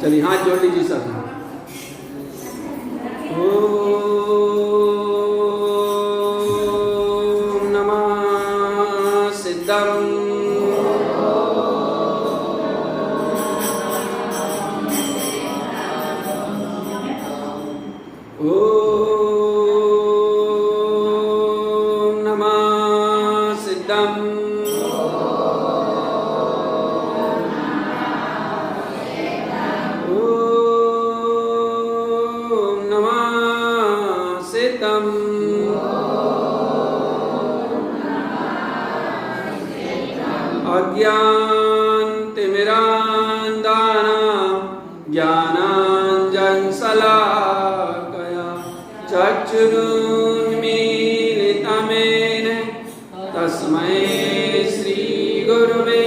चलिए हाथ जोड़ लीजिए सब। ओम नमः सिद्धम। ओम नमः सिद्धम। अज्ञानतिमिरान्धनानां ज्ञानाञ्जनशलाकया चक्षुरुन्मीलितं येन तस्मै श्रीगुरवे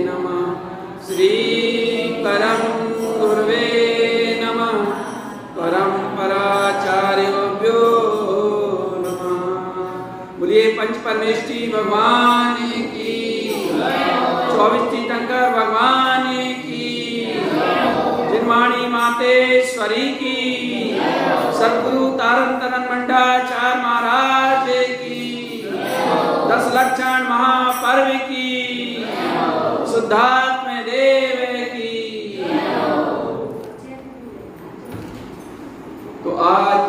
नमः। श्रीपरं गुरवे नमः। परम्पराचार्येभ्यो नमः। बोलिए पंच परमेष्टि भगवान की, 24 तीर्थंकर भगवान की, जिनवाणी मातेश्वरी की, सद्गुरु तारन मंडाचार्य महाराज की, 10 लक्षण महापर्व की, शुद्धात्म देव की। तो आज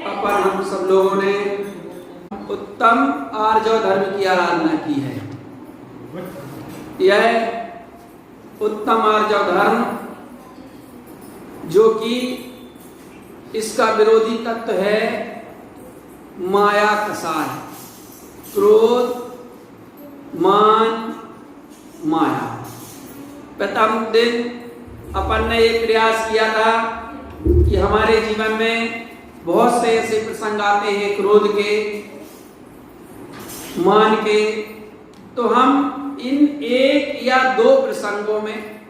अपन हम सब लोगों ने उत्तम आर्य धर्म की आराधना की है। यह उत्तम आर्य धर्म जो कि इसका विरोधी तत्व है माया कसाय, क्रोध, मान, माया। प्रथम दिन अपन ने एक प्रयास किया था कि हमारे जीवन में बहुत से ऐसे प्रसंग आते हैं क्रोध के, मान के, तो हम इन 1 या 2 प्रसंगों में,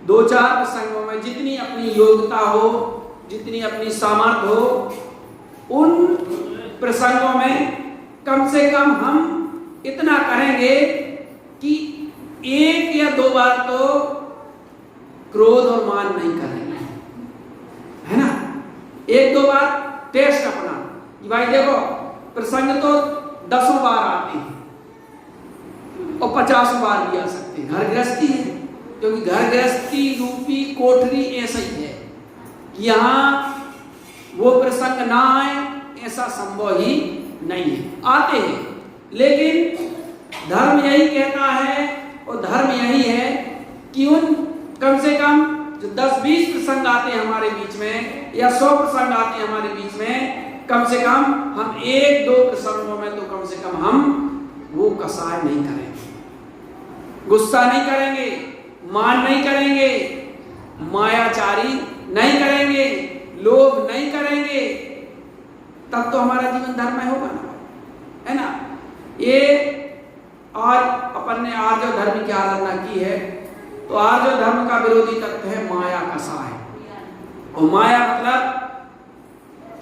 2-4 प्रसंगों में जितनी अपनी योग्यता हो, जितनी अपनी सामर्थ्य हो, उन प्रसंगों में कम से कम हम इतना करेंगे कि 1 या 2 बार तो क्रोध और मान नहीं करेंगे, है ना। 1-2 बार टेस्ट अपना कि भाई देखो प्रसंग तो 10 बार आते हैं और 50 बार भी आ सकते हैं। घर गृहस्थी है, क्योंकि घर गृहस्थी रूपी कोठरी ऐसा ही है कि यहाँ वो प्रसंग ना आए ऐसा संभव ही नहीं है। आते हैं, लेकिन धर्म यही कहता है और धर्म यही है कि उन कम से कम जो 10-20 प्रसंग आते हैं हमारे बीच में, या 100 प्रसंग आते हैं हमारे बीच में, कम से कम हम 1-2 प्रसंगों में तो कम से कम हम वो कसाय नहीं करेंगे, गुस्सा नहीं करेंगे, मान नहीं करेंगे, मायाचारी नहीं करेंगे, लोभ नहीं करेंगे, तब तो हमारा जीवन धर्म में होगा ना, है ना। ये आज अपन ने आर्य धर्म की आराधना की है। तो आर्य धर्म का विरोधी तत्व है माया कसाय। और माया मतलब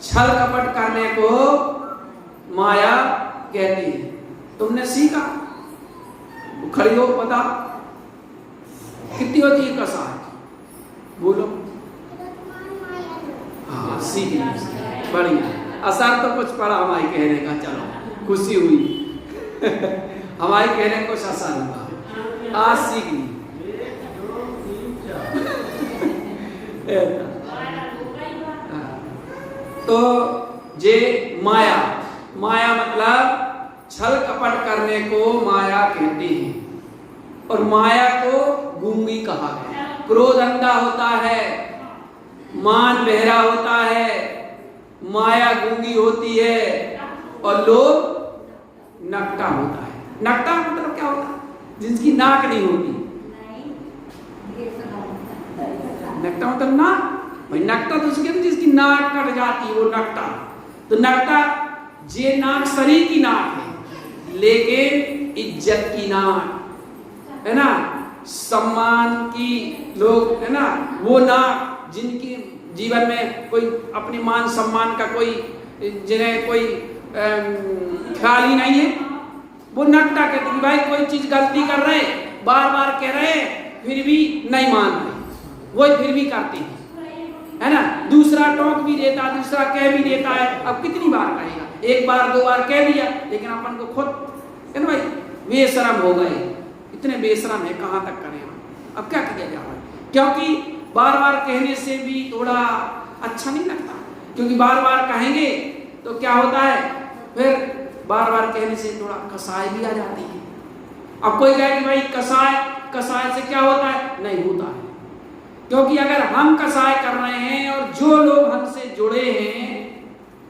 छल कपट करने को माया कहती है। तुमने सीखा, खड़ी हो, पता कितनी होती है कसाय, बोलो। हाँ सीख, बढ़िया। असर तो कुछ पड़ा हमारे कहने का, चलो खुशी हुई। हमारे कहने को कुछ असर हुआ, आज सीख ली। तो जे माया, माया मतलब छल कपट करने को माया कहते हैं। और माया को गूंगी कहा है। क्रोध अंधा होता है, मान बहरा होता है, माया गूंगी होती है, और लोभ नकटा होता है। नकटा मतलब क्या होता है? जिसकी नाक नहीं होती। नकटा मतलब नाक, भाई नकटा तो उसके जिसकी नाक कट जाती है वो नकटा। तो नकटा ये नाक शरीर की नाक है, लेकिन इज्जत की नाक है ना, सम्मान की लोग है ना, वो नाक जिनकी जीवन में कोई अपने मान सम्मान का कोई, जिन्हें कोई ख्याल ही नहीं है, वो नकटा कहते कि भाई कोई चीज गलती कर रहे, बार बार कह रहे, फिर भी नहीं मान रहे, वो फिर भी करते हैं, है ना। दूसरा टोक भी देता, दूसरा कह भी देता है, अब कितनी बार कहेगा, एक बार दो बार कह दिया, लेकिन अपन को खुद है ना भाई बेशरम हो गए, इतने बेशरम है, कहाँ तक करें हम, अब क्या किया जाए, क्योंकि बार बार कहने से भी थोड़ा अच्छा नहीं लगता, क्योंकि बार बार कहेंगे तो क्या होता है, फिर बार बार कहने से थोड़ा कसाई भी आ जाती है। अब कोई कहे कि भाई कसाय से क्या होता है, नहीं होता है, क्योंकि अगर हम कसाय कर रहे हैं और जो लोग हमसे जुड़े हैं,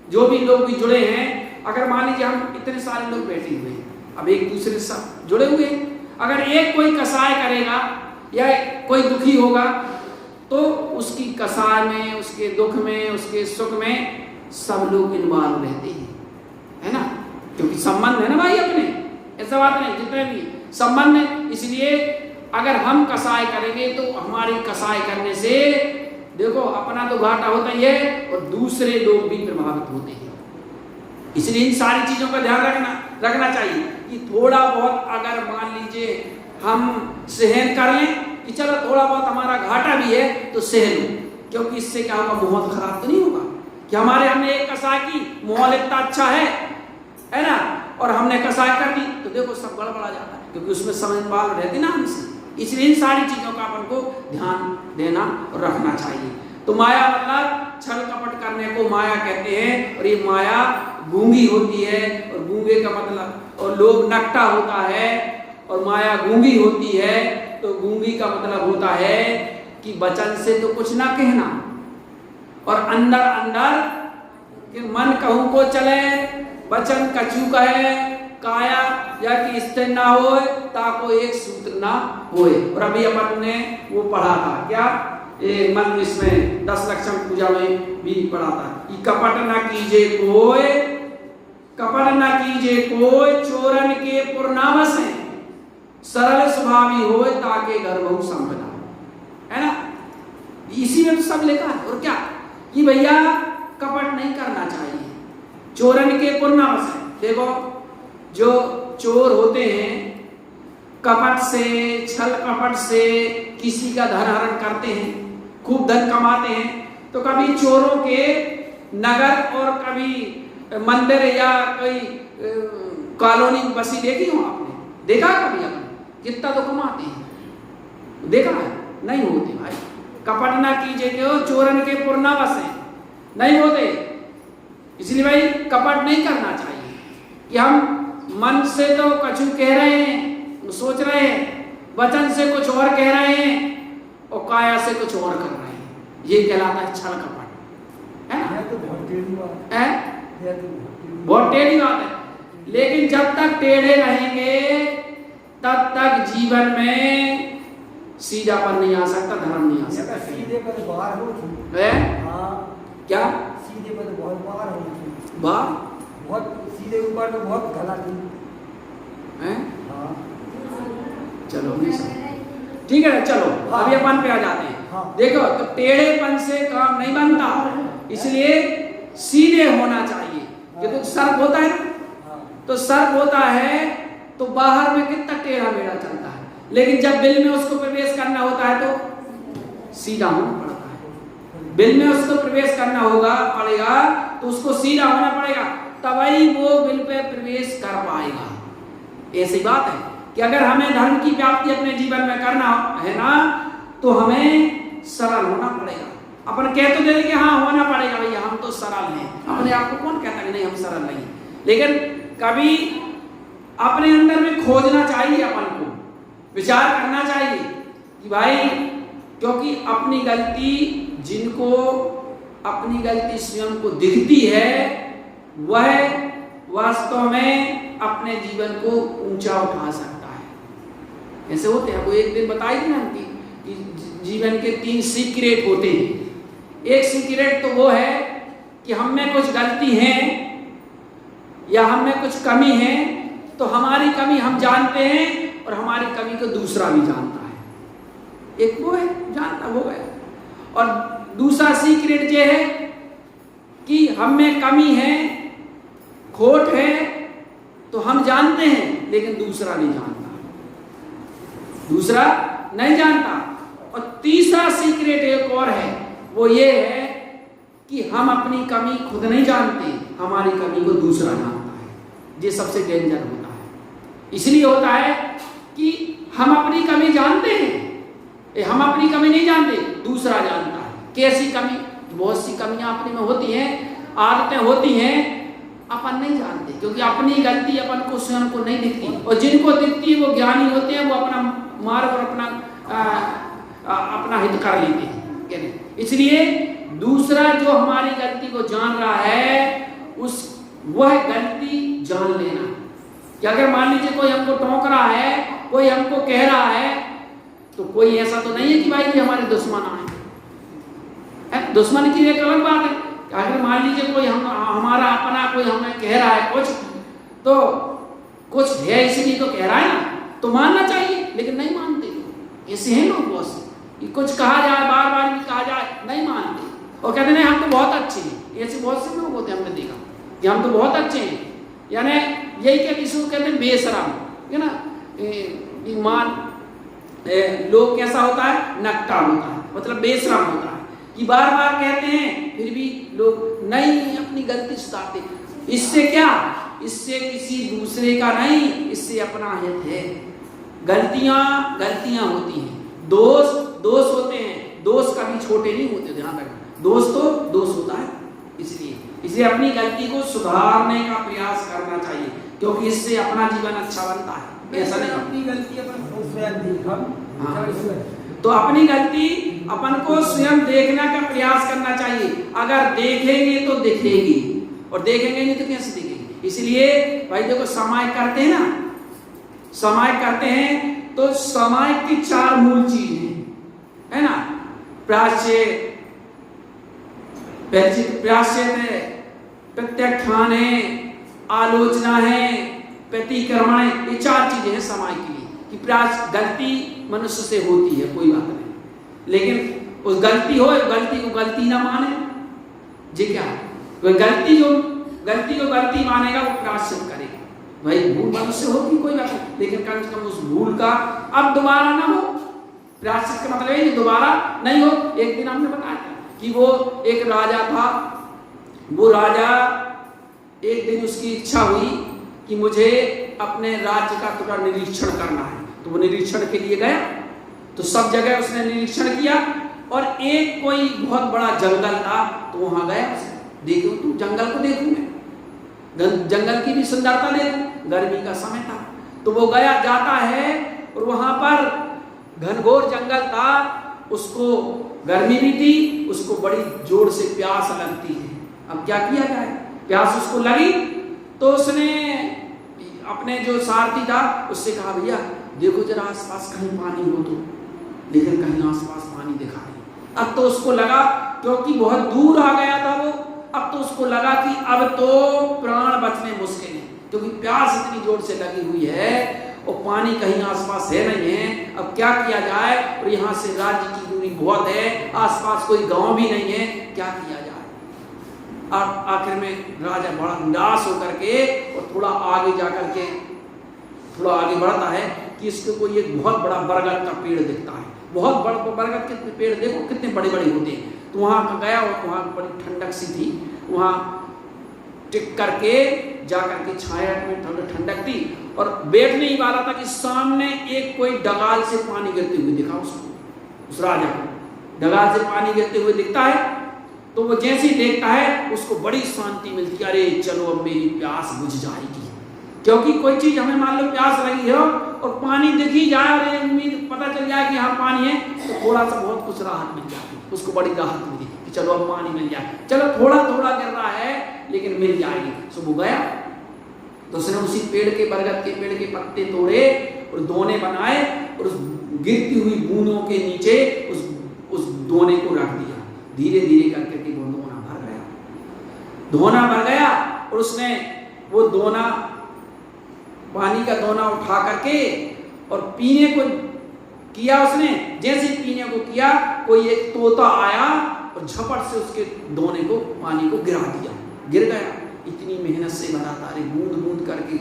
जो भी लोग भी जुड़े हैं, अगर मान लीजिए हम इतने सारे लोग बैठे हुए हैं, अब एक दूसरे से जुड़े हुए हैं, अगर एक कोई कसाय करेगा या कोई दुखी होगा तो उसकी कसाय में, उसके दुख में, उसके सुख में सब लोग इन्वॉल्व रहते हैं, है ना, क्योंकि संबंध है ना भाई अपने, ऐसा बात नहीं, जितने भी संबंध है। इसलिए अगर हम कसाय करेंगे तो हमारी कसाय करने से देखो अपना तो घाटा होता ही है और दूसरे लोग भी प्रभावित होते हैं। इसलिए इन सारी चीजों का ध्यान रखना चाहिए कि थोड़ा बहुत अगर मान लीजिए हम सहन कर लें कि चलो थोड़ा बहुत हमारा घाटा भी है तो सहन लो, क्योंकि इससे क्या होगा, माहौल खराब तो नहीं होगा कि हमने एक कसाय की, माहौल इतना अच्छा है ना, और हमने कसाय कर दी तो देखो सब गड़बड़ा जाता है, क्योंकि उसमें समझदार रहते ना हमसे। इसलिए इन सारी चीजों का अपन को ध्यान देना और रखना चाहिए। तो माया मतलब छल कपट करने को माया कहते हैं, और ये माया गूंगी होती है, और गूंगे का मतलब, और लोभ नकटा होता है और माया गूंगी होती है, तो गूंगी का मतलब होता है कि वचन से तो कुछ ना कहना और अंदर अंदर कि मन कहूं को चले, वचन कछु कहे, काया या कि स्थिर ना होए, ताको एक सूत्र ना होए। और अभी अपन ने वो पढ़ा था क्या, मन इसमें 10 लक्षण पूजा में भी पढ़ा था कि कपट ना कीजिए कोई, कपट ना कीजिए कोई, चोरन के पुरनावस है, सरल स्वभावी होए, ताके घर बहु संपदा, है ना। इसी में तो सब लिखा है, और क्या कि भैया कपट नहीं करना चाहिए, चोरन के पुरनावस है। देखो जो चोर होते हैं कपट से, छल कपट से किसी का धन हरण करते हैं, खूब धन कमाते हैं, तो कभी चोरों के नगर और कभी मंदिर या कोई कॉलोनी बसी देखी हो आपने, देखा कभी आपने कितना तो कमाते हैं, देखा है, नहीं होते भाई। कपट ना कीजिए क्यों, चोरन के पुरनावस है, नहीं होते। इसलिए भाई कपट नहीं करना चाहिए कि हम मन से तो कछु कह रहे हैं, सोच रहे हैं, वचन से कुछ और कह रहे हैं और काया से कुछ और कर रहे हैं, ये कहलाता है छल कपट, है ना। तो बहुत टेढ़ी बात है, बहुत टेढ़ी बात है। लेकिन जब तक टेढ़े रहेंगे तब तक जीवन में सीधापन नहीं आ सकता, धर्म नहीं आ सकता। सीधे पर बाहर हो क्या, सीधे पर बहुत बाहर हो, बाहर बहुत सीधे ऊपर तो बहुत गलत है। चलो ठीक है, चलो अभी अपन पे आ जाते हैं। देखो तो टेढ़ेपन से काम नहीं बनता, इसलिए सीधे होना चाहिए। क्योंकि सर्प होता है ना, तो सर्प होता है तो बाहर में कितना टेढ़ा मेढ़ा चलता है, लेकिन जब बिल में उसको प्रवेश करना होता है तो सीधा होना पड़ता है। बिल में उसको प्रवेश करना पड़ेगा तो उसको सीधा होना पड़ेगा, तभी वो बिल पे प्रवेश कर पाएगा। ऐसी बात है कि अगर हमें धर्म की व्याप्ति अपने जीवन में करना है ना, तो हमें सरल होना पड़ेगा। अपन कह तो दे कि हाँ होना पड़ेगा भैया, हम तो सरल हैं, अपने आप को कौन कहता कि नहीं हम सरल नहीं, लेकिन कभी अपने अंदर में खोजना चाहिए, अपन को विचार करना चाहिए कि भाई, क्योंकि अपनी गलती, जिनको अपनी गलती स्वयं को दिखती है, वह वास्तव में अपने जीवन को ऊंचा उठा सकता है। ऐसे होते हैं, वो एक दिन बताई थी ना कि जीवन के 3 सीक्रेट होते हैं। एक सीक्रेट तो वो है कि हम में कुछ गलती है या हम में कुछ कमी है, तो हमारी कमी हम जानते हैं और हमारी कमी को दूसरा भी जानता है। एक वो है जानता वो है, और दूसरा सीक्रेट ये है कि हम में कमी है, खोट है, तो हम जानते हैं लेकिन दूसरा नहीं जानता, दूसरा नहीं जानता। और तीसरा सीक्रेट एक और है, वो ये है कि हम अपनी कमी खुद नहीं जानते, हमारी कमी को दूसरा जानता है। ये सबसे डेंजर होता है। इसलिए होता है कि हम अपनी कमी जानते हैं, हम अपनी कमी नहीं जानते, दूसरा जानता है। कैसी कमी? बहुत सी कमियां अपने में होती हैं, आदतें होती हैं, अपन नहीं जानते, क्योंकि अपनी गलती अपन को स्वयं को नहीं दिखती, और जिनको दिखती है वो ज्ञानी होते हैं, वो अपना मार्ग और अपना हित कर लेते हैं। इसलिए दूसरा जो हमारी गलती को जान रहा है, वह गलती जान लेना कि अगर मान लीजिए कोई हमको टोक रहा है, कोई हमको कह रहा है, तो कोई ऐसा तो नहीं है कि भाई ये हमारे दुश्मन आए। दुश्मन की एक अलग बात है। अगर मान लीजिए कोई हमारा अपना कोई हमें कह रहा है कुछ, तो कुछ है इसलिए तो कह रहा है ना, तो मानना चाहिए, लेकिन नहीं मानते। ऐसे हैं लोग बहुत से, कुछ कहा जाए, बार बार भी कहा जाए, नहीं मानते और कहते नहीं हम तो बहुत अच्छे हैं। ऐसे बहुत से लोग होते हैं, हमने देखा कि हम तो बहुत अच्छे हैं, यानी यही क्या किसी को कहते हैं बेशरम, है ना। ईमान लोग कैसा होता है, नकटा होता है, मतलब बेशरम होता है कि बार बार कहते हैं फिर भी लोग नहीं अपनी गलती सुधारते। इससे क्या, इससे किसी दूसरे का नहीं, इससे अपना हित है। गलतियां होती हैं, दोष होते हैं, दोष कभी छोटे नहीं होते, ध्यान रखना, दोष तो दोष होता है। इसलिए अपनी गलती को सुधारने का प्रयास करना चाहिए, क्योंकि इससे अपना जीवन अच्छा बनता है। ऐसा नहीं अपनी गलती अपन स्वयं देखा, तो अपनी गलती अपन को स्वयं देखने का प्रयास करना चाहिए। अगर देखेंगे तो दिखेगी, और देखेंगे नहीं तो कैसे दिखेगी। इसलिए भाई देखो, सामायिक करते हैं ना, सामायिक करते हैं तो सामायिक की 4 मूल चीज है ना। प्रायश्चित, प्रायश्चित, प्रत्याख्यान है, आलोचना है, प्रतिक्रमण है। ये 4 चीजें हैं समाज के लिए कि गलती मनुष्य से होती है, कोई बात नहीं, लेकिन उस गलती हो, गलती को गलती ना माने। जी क्या है, वह गलती को गलती मानेगा, वो प्रायश्चित करेगा। भाई भूल मनुष्य होगी, कोई बात नहीं, लेकिन कम से कम उस भूल का अब दोबारा ना हो। प्रायश्चित का मतलब है कि दोबारा नहीं हो। एक दिन हमने बताया कि वो एक राजा था, वो राजा एक दिन उसकी इच्छा हुई कि मुझे अपने राज्य का थोड़ा निरीक्षण करना है, तो वो निरीक्षण के लिए गया। तो सब जगह उसने निरीक्षण किया, और एक कोई बहुत बड़ा जंगल था, तो वहां गया। देखूं तो जंगल को देखूं मैं, जंगल की भी सुंदरता देखूं। गर्मी का समय था, तो वो गया, जाता है, और वहां पर घनघोर जंगल था, उसको गर्मी भी थी, उसको बड़ी जोर से प्यास लगती है। अब क्या किया जाए, प्यास उसको लगी, तो उसने अपने जो सारथी था उससे कहा, भैया देखो जरा आसपास कहीं पानी हो तो, लेकिन कहीं आसपास पानी दिखा नहीं। अब तो उसको लगा, क्योंकि बहुत दूर आ गया था वो, अब तो उसको लगा कि अब तो प्राण बचने मुश्किल है, क्योंकि प्यास इतनी जोर से लगी हुई है और पानी कहीं आसपास है नहीं है। अब क्या किया जाए, और यहाँ से राज्य की दूरी बहुत है, आसपास कोई गांव भी नहीं है, क्या किया जाए। आखिर में राजा बड़ा निराश होकर के और थोड़ा आगे जाकर के थोड़ा आगे बढ़ता है कि इसको कोई एक बहुत बड़ा बरगद का पेड़ दिखता है। बहुत बड़ा बरगद के पेड़ देखो कितने बड़े बड़े होते हैं। तो वहां गया और वहां बड़ी ठंडक सी थी, वहां टिक करके जाकर के छाया में थोड़ी ठंडक थी, और बैठने ही वाला था कि सामने एक कोई डगाल से पानी गिरते हुए दिखा उसको, उस राजा को डगाल से पानी गिरते हुए दिखता है। तो वो जैसे ही देखता है उसको बड़ी शांति मिलती है, अरे चलो अब मेरी प्यास बुझ जाएगी। क्योंकि कोई चीज हमें मान लो प्यास लगी है और पानी दिख ही जाए और उम्मीद पता चल जाए कि यहाँ पानी है, तो थोड़ा सा बहुत कुछ राहत मिल जाती है, उसको बड़ी राहत मिली कि चलो अब पानी मिल जाए, चलो थोड़ा थोड़ा गिर रहा है लेकिन मिल जाएगी। सो वो गया, तो उसने उसी पेड़ के, बरगद के पेड़ के पत्ते तोड़े और दोने बनाए, और उस गिरती हुई बूंदों के नीचे उस दोने को रख दिया। धीरे धीरे करके वो दोना भर गया, दोना भर गया, और उसने वो दोना, पानी का दोना उठा करके और पीने को किया। उसने जैसे पीने को किया, कोई एक तोता आया और झपट से उसके दोने को, पानी को गिरा दिया, गिर गया। इतनी मेहनत से भरा था, अरे बूंद बूंद करके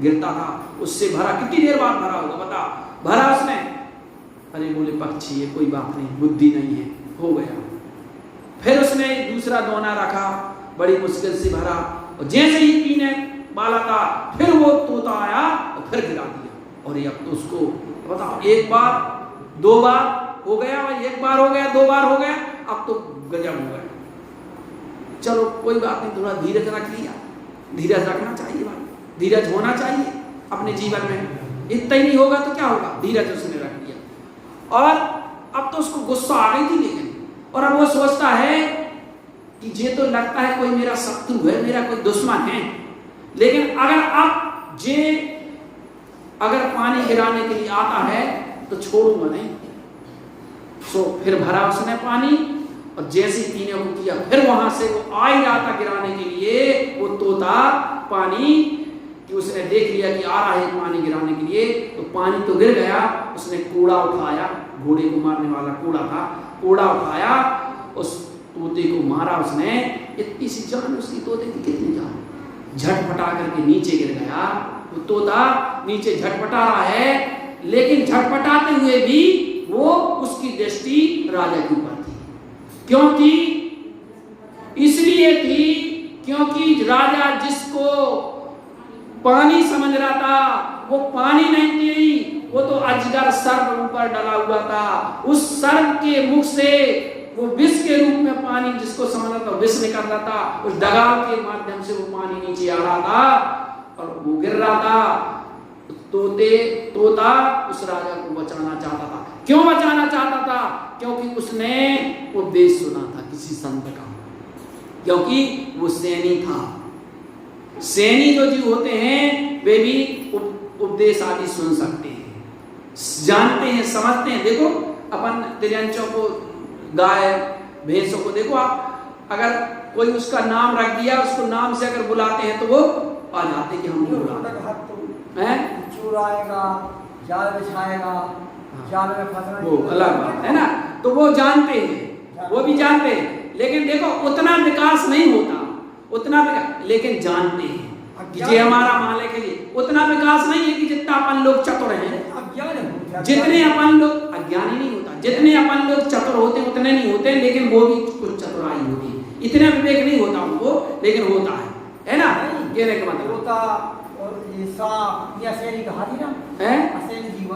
गिरता था, उससे भरा। कितनी देर बाद भरा होगा बता, भरा उसने अरे बोले पक्षी है, कोई बात नहीं, बुद्धि नहीं है, हो गया। फिर उसने दूसरा दोना रखा, बड़ी मुश्किल से भरा, और जैसे ही पीने वाला था फिर वो तोता आया और फिर गिरा दिया। और ये अब तो उसको बताओ, एक बार दो बार हो गया, एक बार हो गया, दो बार हो गया, अब तो गजब हो गया। चलो कोई बात नहीं, थोड़ा धीरज रख लिया, धीरज रखना चाहिए भाई, धीरज होना चाहिए अपने जीवन में। इतना ही नहीं होगा तो क्या होगा, धीरज उसने रख लिया। और अब तो उसको गुस्सा आ गई थी, लेकिन और अब वो सोचता है कि ये तो लगता है कोई मेरा शत्रु है, मेरा कोई दुश्मन है, लेकिन अगर पानी गिराने के लिए आता है तो छोड़ूंगा नहीं। सो फिर भरा उसने पानी, और जैसे ही पीने को किया फिर वहां से वो आ ही रहा था गिराने के लिए, वो तोता पानी कि उसने देख लिया कि आ रहा है पानी गिराने के लिए, तो पानी तो गिर गया। उसने कूड़ा उठाया, घोड़े को मारने वाला कूड़ा था, कूड़ा उठाया, उस तोते को मारा उसने। इतनी सी जान उसकी तोते की, कितनी जान, झटपटा करके नीचे गिर गया। वो तोता नीचे झटपटा रहा है, लेकिन झटपटाते हुए भी वो उसकी दृष्टि राजा के ऊपर थी। क्योंकि इसलिए थी क्योंकि राजा जिसको पानी समझ रहा था वो पानी नहीं थी, वो तो अजगर सर्प ऊपर डला हुआ था। उस सर्प के मुख से वो विष के रूप में पानी जिसको समझ रहा था विष निकल रहा था, उस डगाल के माध्यम से वो पानी नीचे आ रहा था और वो गिर रहा था। तोता उस राजा को बचाना चाहता था। क्यों बचाना चाहता था? क्योंकि उसने उपदेश सुना था किसी संत का, क्योंकि वो सैनी था। सैनी जो जीव होते हैं वे भी उपदेश आदि सुन सकते हैं, जानते हैं, समझते हैं। देखो अपन तिरंचों को, गाय भैंसों को देखो आप, अगर कोई उसका नाम रख दिया, उसको नाम से अगर बुलाते हैं तो वो आ जाते कि हम चुराएगा, जाल बिछाएगा, जाल में फंसना, वो अलग बात है ना। तो वो जानते हैं, वो भी जानते हैं, लेकिन देखो उतना विकास नहीं होता, उतना लेकिन जानते हैं कि ये हमारा मालिक है। उतना विकास नहीं है कि जितना अपन लोग चतुर हैं, जितने अपन लोग अज्ञानी नहीं होता, जितने अपन लोग चतुर होते उतने नहीं होते, लेकिन वो भी कुछ चतुराई होती है। इतना विवेक नहीं होता उनको, लेकिन होता है ना। कहने का मतलब होता और ये सांप या सैनी कहा थी ना है,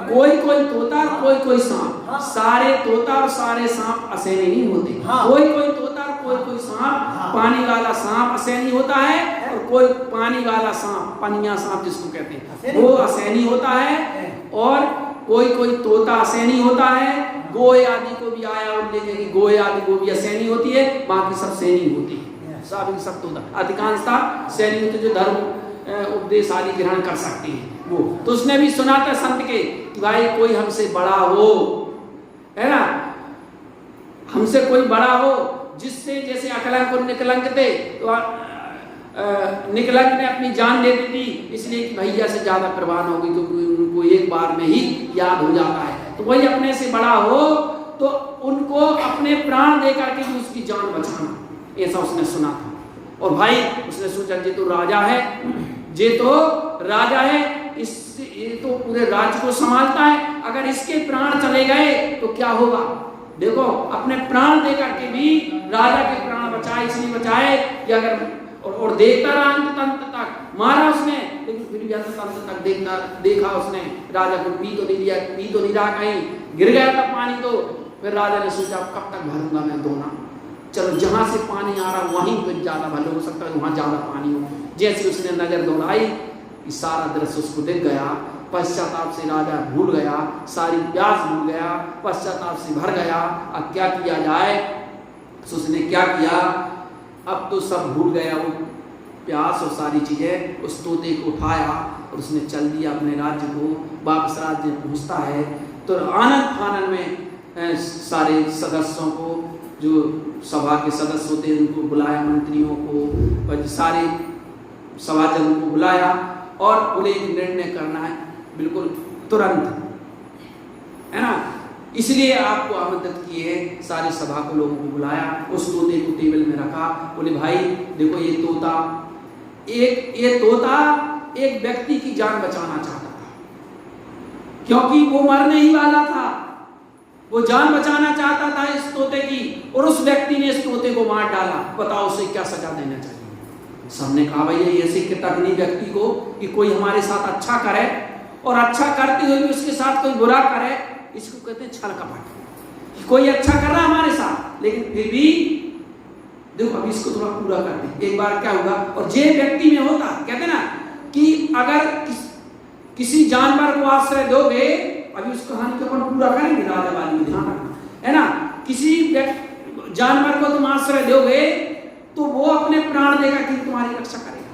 कोई कोई तोता और कोई सांप। हाँ। सारे तोता और सारे सांप असैनी नहीं होते। हाँ। कोई कोई तोता और कोई सांप, हाँ। पानी वाला सांप असैनी होता है, और कोई पानी वाला सांप, पनिया सांप जिसको कहते हैं, वो असैनी होता है। और कोई कोई तोता असैनी होता है। गोय आदि को भी आया और देखे कि गोय आदि को भी असैनी होती है, बाकी सब सैनी होती है। सब तोता, अधिकांशता सैनी होते जो धर्म उपदेश आदि ग्रहण कर सकते हैं वो। तो उसने भी सुना था संत के कि भाई कोई हमसे बड़ा हो, है ना, हमसे कोई बड़ा हो, जिससे जैसे अकलंक और निकलंक थे, तो निकलंक ने अपनी जान दे दी थी, इसलिए कि भैया से ज्यादा प्रवान होगी, क्योंकि उनको एक बार में ही याद हो जाता है। तो वही अपने से बड़ा हो तो उनको अपने प्राण दे करके भी उसकी जान बचाना, ऐसा उसने सुना था। और भाई उसने सोचा ये तो राजा है, ये तो राजा है, ये तो पूरे राज्य को संभालता है, अगर इसके प्राण चले गए तो क्या होगा। देखो अपने प्राण दे करके भी राजा के प्राण बचाए, इसलिए बचाए कि अगर, और देखता रहा अंत तक, मारा उसने, लेकिन फिर भी अंत तक देखा उसने, राजा को पी तो नहीं रहा, कहीं गिर गया था पानी। तो फिर राजा ने सोचा कब तक भरूंगा मैं दोना, चलो जहां से पानी आ रहा वहीं पे ज्यादा भले हो सकता है, वहां ज्यादा पानी हो। जैसे उसने नजर दौड़ाई, सारा दृश्य उसको दिख गया। पश्चाताप से राजा भूल गया, सारी प्यास भूल गया, पश्चाताप से भर गया। अब क्या किया जाए, तो उसने क्या किया, अब तो सब भूल गया वो प्यास और सारी चीजें। उस तोते को उठाया और उसने चल दिया अपने राज्य को। वापस राज्य पहुंचता है तो आनंद फानन में सारे सदस्यों को, जो सभा के सदस्य होते हैं उनको बुलाया, मंत्रियों को, सारे सभाजनों को बुलाया और बोले एक निर्णय करना है बिल्कुल तुरंत, है ना। इसलिए आपको आमंत्रित किए हैं, सारी सभा को, लोगों को बुलाया, उस तोते को टेबल में रखा। बोले भाई देखो ये तोता एक व्यक्ति की जान बचाना चाहता था, क्योंकि वो मरने ही वाला था। वो जान बचाना चाहता था इस तोते की, और उस व्यक्ति ने इस तोते को मार डाला। बताओ उसे क्या सजा देना चाहिए? सबने कहा भाई ऐसे कृतज्ञ व्यक्ति को कि कोई हमारे साथ अच्छा करे और अच्छा करते हुए भी उसके साथ कोई बुरा करे, इसको कहते हैं छल कपट। कोई अच्छा कर रहा है हमारे साथ लेकिन फिर भी देखो अभी इसको थोड़ा पूरा कर दे। एक बार क्या होगा, और जे व्यक्ति में होता, कहते ना कि अगर किसी जानवर को आश्रय दोगे, अभी उस कहानी को अपन पूरा करेंगे राजा वाली में, ध्यान रखना है ना। किसी जानवर को तुम आश्रय दोगे तो वो अपने प्राण देगा कि तुम्हारी रक्षा करेगा,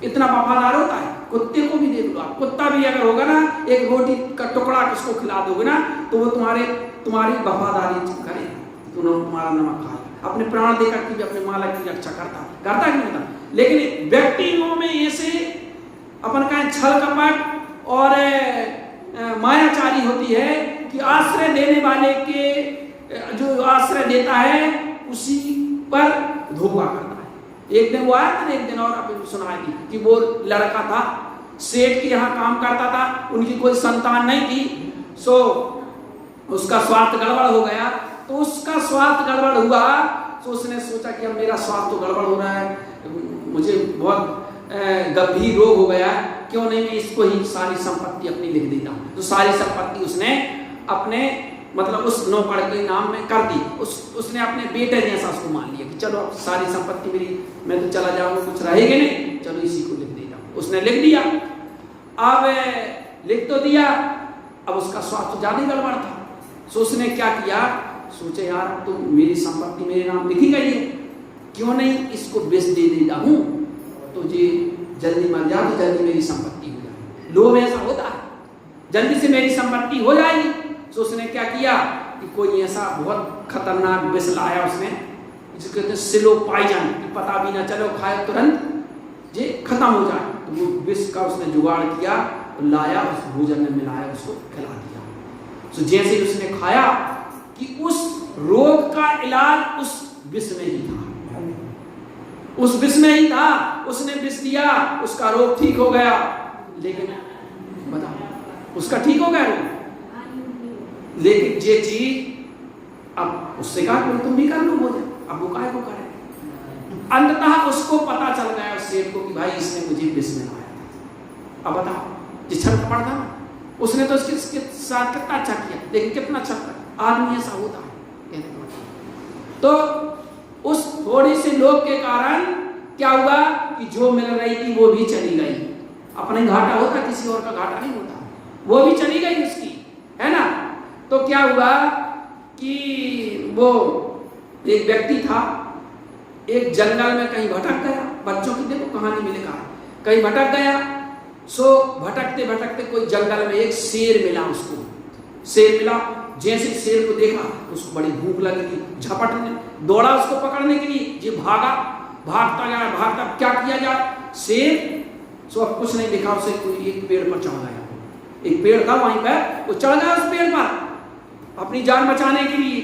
इतना वफादार होता है। कुत्ते को भी देख लो आप, कुत्ता भी अगर होगा ना, एक रोटी का टुकड़ा किसको खिला दोगे ना तो वो तुम्हारी वफादारी करेगा, तुम्हारा नमक खाएगा, अपने प्राण देकर के भी अपने मालिक की रक्षा करता कि नहीं करता। लेकिन व्यक्तियों में ऐसे अपन का छल कपट और मायाचारी होती है कि आश्रय देने वाले के जो आश्रय देता है उसी पर धोखा करता है। एक दिन वो आया था, एक दिन और आपने सुनाया थी कि वो लड़का था, सेठ के यहाँ काम करता था, उनकी कोई संतान नहीं थी, सो उसका स्वास्थ्य गड़बड़ हो गया। तो उसका स्वास्थ्य गड़बड़ हुआ तो उसने सोचा कि अब मेरा स्वास्थ्य तो गड़बड़ हो रहा है, मुझे बहुत गंभीर रोग हो गया, क्यों नहीं मैं इसको ही सारी संपत्ति अपनी लिख देता हूँ। तो सारी संपत्ति उसने अपने मतलब उस नौकर के नाम में कर दी। उसने अपने बेटे जैसा उसको मान लिया कि चलो अब सारी संपत्ति मेरी, मैं तो चला जाऊंगा, कुछ रहेगी नहीं, चलो इसी को लिख देता हूँ। उसने लिख दिया। अब लिख तो दिया, अब उसका स्वास्थ्य ज्यादा गड़बड़ था। सो उसने क्या किया, सोचे यार तो मेरी संपत्ति मेरे नाम लिखी गई है, क्यों नहीं इसको बेच दे देता हूँ, तो ये जल्दी मर जा तो जल्दी मेरी संपत्ति हो जाएगी। लोभ ऐसा होता है, जल्दी से मेरी संपत्ति हो जाएगी। तो उसने क्या किया कि कोई ऐसा बहुत खतरनाक विष लाया उसने, जिसको कहते हैं सिलो पाइजन, पता भी ना चलो खाए तुरंत ये खत्म हो जाए। तो वो विष का उसने जुगाड़ किया, लाया, उस भोजन में मिलाया, उसको खिला दिया। तो जैसे ही उसने खाया कि उस रोग का इलाज उस विष में ही था, उस विष में ही था। उसने विष दिया, उसका रोग ठीक हो गया। लेकिन बताओ उसका ठीक हो गया रोग, लेकिन ये चीज अब उससे कहा कि तुम भी कर लो भोजन, अब वो काहे को करे। अंततः उसको पता चल गया उस सेठ को कि भाई इसने मुझे विष में लाया था। अब बताओ जिस छल पड़ था ना, उसने तो उसके साथ कितना अच्छा किया, लेकिन कितना अच्छा आदमी ऐसा होता है। तो उस थोड़ी सी लोभ के कारण क्या हुआ कि जो मिल रही थी वो भी चली गई। अपने घाटा होता, किसी और का घाटा नहीं होता, वो भी चली गई उसकी, है ना। तो क्या हुआ कि वो एक व्यक्ति था, एक जंगल में कहीं भटक गया। बच्चों की देखो कहानी में लिखा है, कहीं भटक गया। सो भटकते भटकते कोई जंगल में एक शेर मिला उसको। शेर मिला, जैसे शेर को देखा उसको बड़ी भूख लगी थी, झपटने दौड़ा उसको पकड़ने के लिए। ये भागा, भागता गया, भागता, क्या किया जाए। शेर सो अब कुछ नहीं दिखा उसे, कोई एक पेड़ पर चढ़ गया। एक पेड़ था वहीं पर, वो चढ़ गया उस पेड़ पर अपनी जान बचाने के लिए।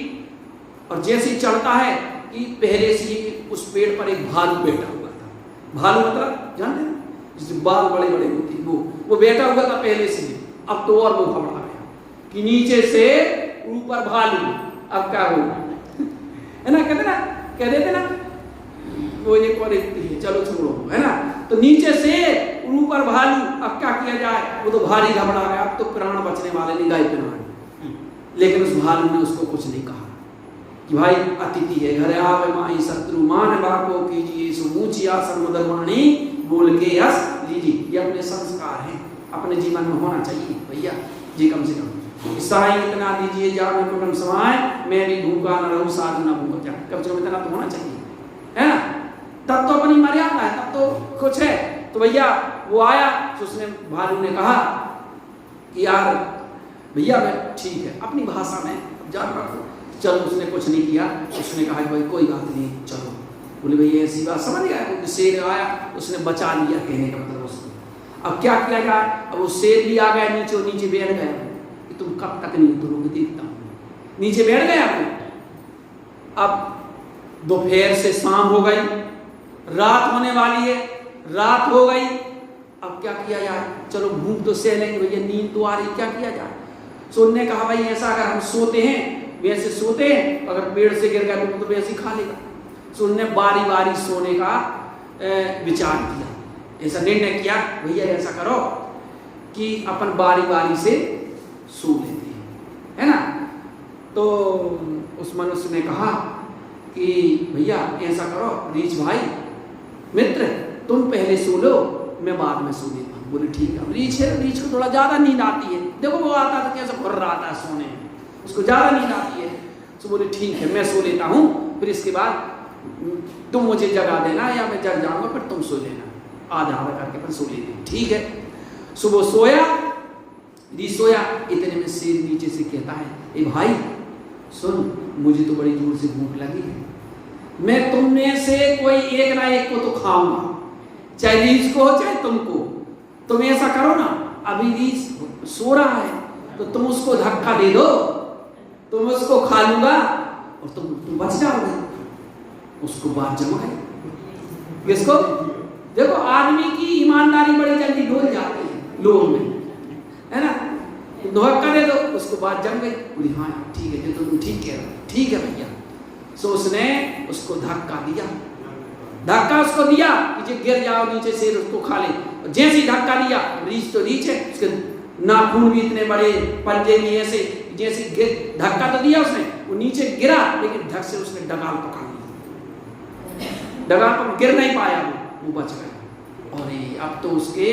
और जैसे ही चढ़ता है कि पहले से ही उस पेड़ पर एक भालू बैठा हुआ था। भालू मतलब जानते हैं, जिसके बाल बड़े बड़े होते हैं, वो बैठा हुआ था पहले से ही। अब तो और वो घबरा गया कि नीचे से ऊपर भालू, अब क्या होगा, है ना। कहते ना, कह देते ना वो एक और एक, चलो छोड़ो, है ना। तो नीचे से ऊपर भालू, अब क्या किया जाए। वो तो भारी घबरा गया, अब तो प्राण बचने वाले नहीं, गाय प्राण। लेकिन उस भालू ने उसको कुछ नहीं कहा कि भाई अतिथि है घर आवे माही शत्रु मान बाको कीजिए सुमूची आसन मुदरवाणी बोल के यस लीजिए। ये अपने संस्कार हैं, अपने जीवन में होना चाहिए भैया जी। कम से कम सहाय इतना दीजिए जान कुटुंब समाए, मैं भी भूखा न रहूं साधु न भूखा जाए, कम से कम इतना तो होना चाहिए, है ना। तब तो अपनी मर्यादा है, तब तो कुछ है। तो भैया वो आया तो उसने, भालू ने कहा कि यार भैया मैं ठीक है, अपनी भाषा में जान रखो। चलो उसने कुछ नहीं किया, उसने कहा भाई कोई बात नहीं चलो। बोले भैया ऐसी बात समझ गया, क्योंकि शेर आया उसने बचा लिया, कहने का मतलब उसको। अब क्या किया जाए, अब वो शेर भी आ गया नीचे, और नीचे बैठ गया कि तुम कब तक नहीं उतरोगे, देखता हूँ। नीचे बैठ गया वो। अब दोपहर से शाम हो गई, रात होने वाली है, रात हो गई। अब क्या किया जाए, चलो भूख तो सह लेंगे भैया, नींद तो आ रही, क्या किया जाए। सो उन्होंने कहा भाई ऐसा अगर हम सोते हैं वैसे सोते हैं, अगर पेड़ से गिर गया तो वैसे ही खा लेगा। तो उन्होंने बारी बारी सोने का विचार किया, ऐसा निर्णय किया, भैया ऐसा करो कि अपन बारी बारी से सो लेते हैं, है ना। तो उस मनुष्य ने कहा कि भैया ऐसा करो रीछ भाई मित्र, तुम पहले सो लो, मैं बाद में सो लेता हूँ। बोले ठीक है। रीछ है, रीछ को थोड़ा ज्यादा नींद आती है, देखो वो आता था कैसे घुर रहा था सोने में, उसको ज्यादा नींद आती है। तो बोले ठीक है मैं सो लेता हूँ, फिर इसके बाद तुम मुझे जगा देना या मैं जग जाऊंगा, फिर तुम सो लेना, आधा आधा करके अपन सो लेते हैं। ठीक है। सुबह सोया, रीछ सोया, इतने में शेर नीचे से कहता है, ए भाई सुन, मुझे तो बड़ी जोर से भूख लगी है, मैं तुम में से कोई एक ना एक को तो खाऊंगा, चाहे रीछ को हो चाहे तुमको। तुम ऐसा करो ना, अभी रीछ सो रहा है तो तुम उसको धक्का दे दो, तुम उसको खा लूंगा और तुम बच जाओगे। उसको बात जमा है किसको? देखो आदमी की ईमानदारी बड़ी जल्दी डोल जाती है लोगों में, है ना। धक्का दे दो, उसको बात जम गई, बोली हाँ ठीक है, तो तुम ठीक कह रहे हो, ठीक है भैया। सो उसने उसको धक्का दिया, धक्का उसको दिया कि गिर जाओ नीचे से, उसको खा ले। जैसे ही धक्का दिया, रीछ तो रीछ है, उसके नाखून भी इतने बड़े, पंजे भी ऐसे, जैसे धक्का तो दिया उसने, वो नीचे गिरा, लेकिन धक से उसने डगाल पकड़ लिया, डगाल पर गिर नहीं पाया, वो बच गया। और अब तो उसके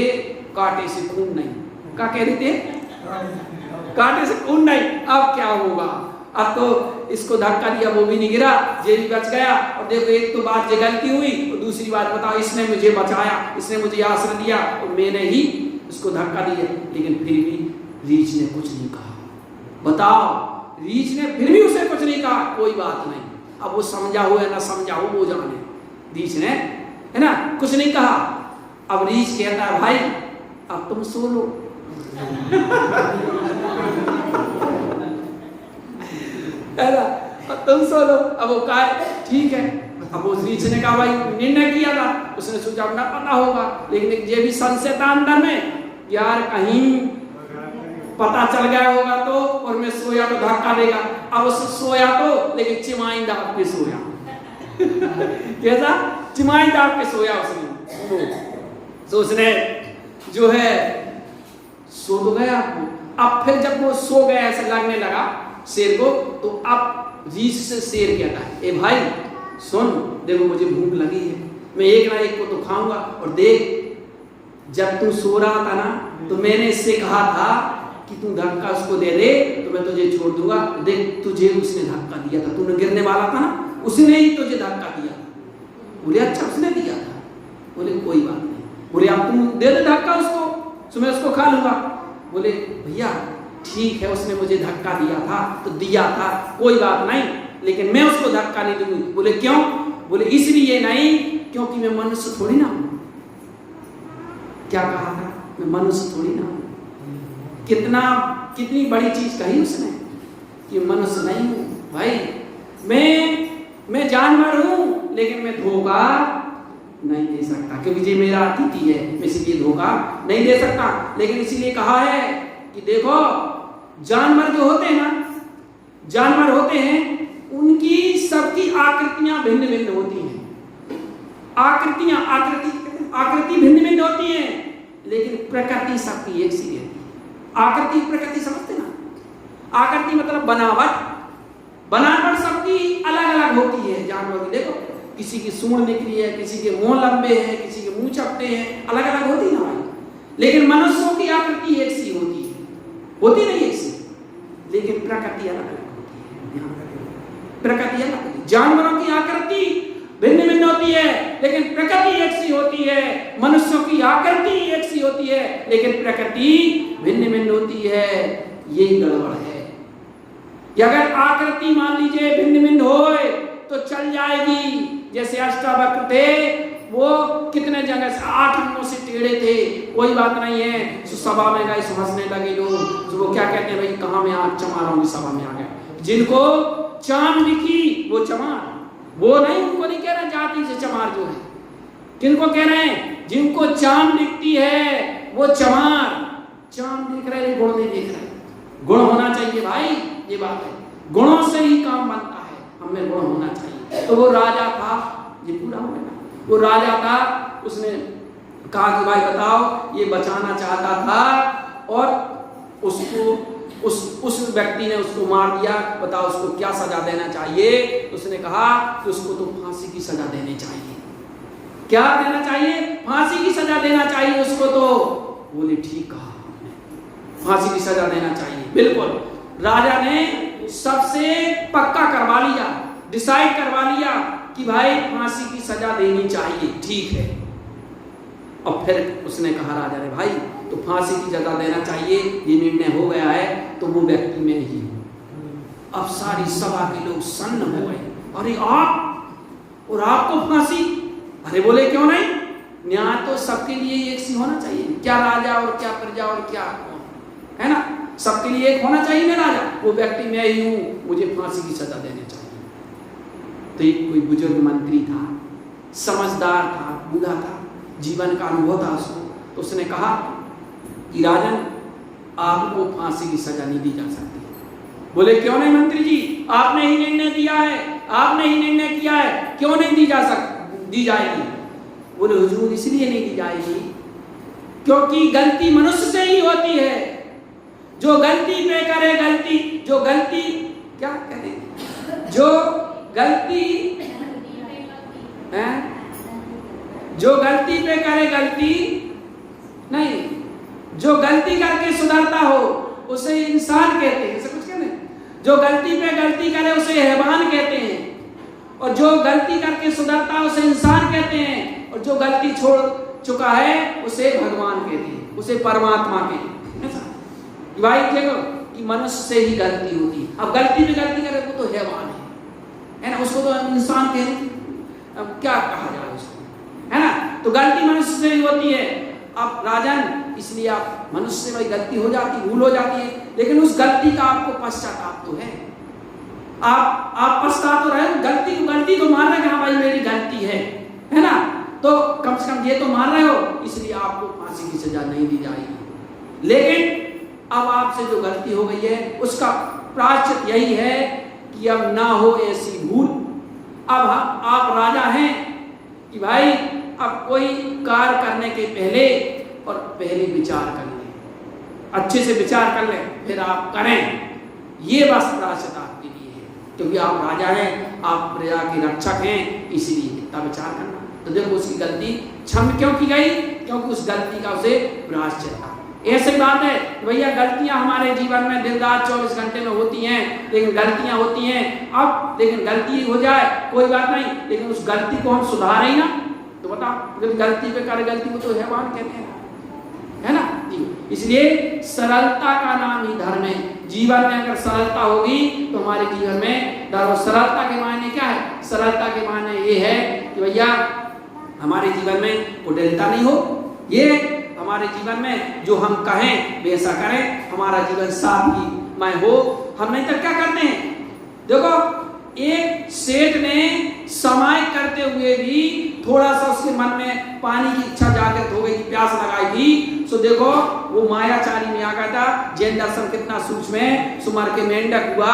कांटे से खून नहीं, क्या कह रहे थे, कांटे से खून नहीं, अब क्या होगा। अब तो इसको धक्का दिया, वो भी नहीं गिरा, ये भी बच गया। और देखो एक तो बात ये गलती हुई, और दूसरी बात बताओ, इसने मुझे बचाया, इसने मुझे आश्रय दिया और मैंने ही इसको धक्का दिया, लेकिन फिर भी रीछ ने कुछ नहीं कहा। बताओ, रीछ ने फिर भी उसे कुछ नहीं कहा, कोई बात नहीं। अब वो समझा हो या ना समझा हो वो जाने, रीछ ने, है ना, कुछ नहीं कहा। अब रीछ कहता है भाई अब तुम सो लो। तुम सो लो। अब वो कहा ठीक है। अब उस रीछ ने कहा भाई निर्णय किया था, उसने सोचा अपना पता होगा, लेकिन ये भी संशय था अंदर में, यार कहीं पता चल गया होगा तो, और मैं सोया तो धक्का देगा। अब उस सोया तो, लेकिन चिमाई दाब पे सोया। कैसा? चिमाई दाब पे सोया उसने। तो उसने जो है सो तो गया। अब फिर जब वो सो गया ऐसे लगने लगा शेर को, तो अब रीछ से शेर कहता है, ए भाई सुन, देखो मुझे भूख लगी है, मैं एक ना एक को तो खाऊंगा, और देख जब तू सो रहा था ना तो मैंने इससे कहा था कि तू धक्का उसको दे दे तो मैं तुझे छोड़ दूंगा। देख तुझे उसने धक्का दिया था, तूने गिरने वाला था ना, उसने ही तुझे धक्का दिया। बोले अच्छा उसने दिया था? बोले कोई बात नहीं। बोले अब तुम दे दे धक्का उसको, तो मैं उसको खा लूंगा। बोले भैया ठीक है, उसने मुझे धक्का दिया था तो दिया था, कोई बात नहीं, लेकिन मैं उसको धक्का नहीं दूंगी। बोले क्यों? बोले इसलिए नहीं क्योंकि मैं मनुष्य थोड़ी ना हूं। क्या कहा था? मैं मनुष्य थोड़ी ना हूं। कितनी बड़ी चीज कही उसने कि मनुष्य नहीं हूं। भाई मैं जानवर हूं, लेकिन मैं धोखा नहीं दे सकता, क्योंकि ये मेरा अतिथि है, मैं इसलिए धोखा नहीं दे सकता। लेकिन इसीलिए कहा है कि देखो जानवर जो होते हैं ना, जानवर होते हैं, उनकी सबकी आकृतियां भिन्न भिन्न होती हैं। आकृति भिन्न भिन्न होती है, लेकिन प्रकृति सबकी एक सी रहती है। आकृति प्रकृति समझते ना? आकृति मतलब बनावट सबकी अलग अलग होती है जानवरों की। देखो किसी की सूंड निकली है, किसी के मुंह लंबे हैं, किसी के मुंह चपटे हैं, अलग अलग होती ना भाई। लेकिन मनुष्यों की आकृति एक सी होती है, होती नहीं एक सी, लेकिन प्रकृति अलग अलग होती है। प्रकृति अलग होती है, जानवरों की आकृति भिन्न भिन्न होती है, लेकिन प्रकृति एक सी होती है। मनुष्यों की आकृति एक सी होती है, लेकिन प्रकृति भिन्न भिन्न होती है। यही गड़बड़ है कि अगर आकृति मान लीजिए भिन्न भिन्न होए तो चल जाएगी। जैसे अष्टावक्र थे, वो कितने जगह से 8 अंगों से टेढ़े थे, कोई बात नहीं है। तो सभा में गए, हंसने लगे लोग, तो वो क्या कहते हैं, भाई कहाँ मैं आज चमार होंगी, सभा में आ गए। जिनको चाम दिखी वो चमार, वो नहीं, उनको नहीं कह रहे जाति से चमार जो है, किनको कह रहे हैं? जिनको चाम दिखती है वो चमार। चाम देख रहे, गुण नहीं देख रहे। गुण होना चाहिए भाई, ये बात है। गुणों से ही काम बनता है, हमें गुण होना चाहिए। तो वो राजा था, ये पूरा हो गया, वो राजा था, उसने कहा कि भाई बताओ, ये बचाना चाहता था और उसको उस व्यक्ति ने उसको मार दिया, बताओ उसको क्या सजा देना चाहिए। उसने कहा कि उसको तो फांसी की सजा देनी चाहिए। क्या देना चाहिए? फांसी की सजा देना चाहिए उसको। तो बोले ठीक कहा, फांसी की सजा देना चाहिए। बिल्कुल, राजा ने सबसे पक्का करवा लिया, डिसाइड करवा लिया कि भाई फांसी की सजा देनी चाहिए, ठीक है। और फिर उसने कहा राजा ने, भाई तो फांसी की सजा देना चाहिए, ये निर्णय हो गया है, तो वो व्यक्ति मैं ही हूं। अब सारी सभा के लोग सन्न हो गए, अरे आप और आपको फांसी? अरे बोले क्यों नहीं, न्याय तो सबके लिए एक सी होना चाहिए, क्या राजा और क्या प्रजा और क्या है ना, सबके लिए एक होना चाहिए ना राजा। वो व्यक्ति मैं ही हूं, मुझे फांसी की सजा देनी चाहिए। तो एक कोई बुजुर्ग मंत्री था, समझदार था, बूढ़ा था, जीवन का अनुभव था उसको। तो उसने कहा कि राजन, आपको फांसी की सजा नहीं दी जा सकती। बोले क्यों नहीं मंत्री जी, आपने ही निर्णय दिया है, आपने ही निर्णय किया है, क्यों नहीं दी जाएगी? बोले हुजूर इसलिए नहीं दी जाएगी क्योंकि गलती मनुष्य से ही होती है। जो गलती पे करे गलती, जो गलती क्या कहते हैं, जो गलती है, जो गलती पे करे गलती नहीं, जो गलती करके सुधरता हो उसे इंसान कहते हैं, ऐसा कुछ कहते हैं। जो गलती पे गलती करे उसे हैवान कहते हैं, और जो गलती करके सुधरता है उसे इंसान कहते हैं, और जो गलती छोड़ चुका है उसे भगवान कहते हैं, उसे परमात्मा कहते हैं। भाई देखो कि मनुष्य से ही गलती होती है। अब गलती पे गलती करे वो तो हैवान है ना, उसको तो इंसान कहते हैं, अब क्या कहा जाए उसको, है ना। तो गलती मनुष्य से ही होती है। अब राजन, इसलिए आप मनुष्य से भाई गलती हो जाती, भूल हो जाती है, लेकिन उस गलती का आपको पश्चाताप तो है, आप पछता तो रहे, गलती तो मान रहे हैं, हाँ भाई मेरी गलती है ना, तो कम से कम ये तो मान रहे हो, इसलिए आपको फांसी की सजा नहीं दी जाएगी। लेकिन अब आपसे जो गलती हो गई है उसका प्रायश्चित यही है कि अब ना हो ऐसी भूल। अब आप राजा हैं कि भाई अब कोई कार्य करने के पहले विचार कर लें, अच्छे से विचार कर लें, फिर आप करें। ये बस प्रायश्चित आपके लिए है, क्योंकि आप राजा हैं, आप प्रजा के रक्षक हैं, इसीलिए इतना विचार करना। तो देखो उसकी गलती क्षमा क्यों की गई, क्योंकि उस गलती का उसे प्रायश्चित था। ऐसे बात है भैया, गलतियां हमारे जीवन में दिन रात 24 घंटे में होती हैं, लेकिन गलतियां होती हैं। अब लेकिन गलती हो जाए कोई बात नहीं, लेकिन उस गलती को हम सुधारें ही ना, तो बताओ गलती पे करे गलती को तो हैवान कहते हैं, है ना जी। इसलिए सरलता का नाम ही धर्म है। जीवन में अगर सरलता होगी तो हमारे जीवन में धर्म। सरलता के मायने क्या है? सरलता के मायने ये है कि भैया हमारे जीवन में कुटिलता नहीं हो, ये हमारे जीवन में जो हम कहें वैसा करें, हमारा जीवन सादगीमय हो। हम नहीं तो क्या करते हैं, देखो एक सेठ ने समय करते हुए भी थोड़ा सा उसके मन में पानी की इच्छा जागृत हो गई, प्यास लगाई थी, तो देखो वो मायाचारी में आ गया था। जैन दर्शन कितना सूक्ष्म है, सुमर के मेंढक हुआ।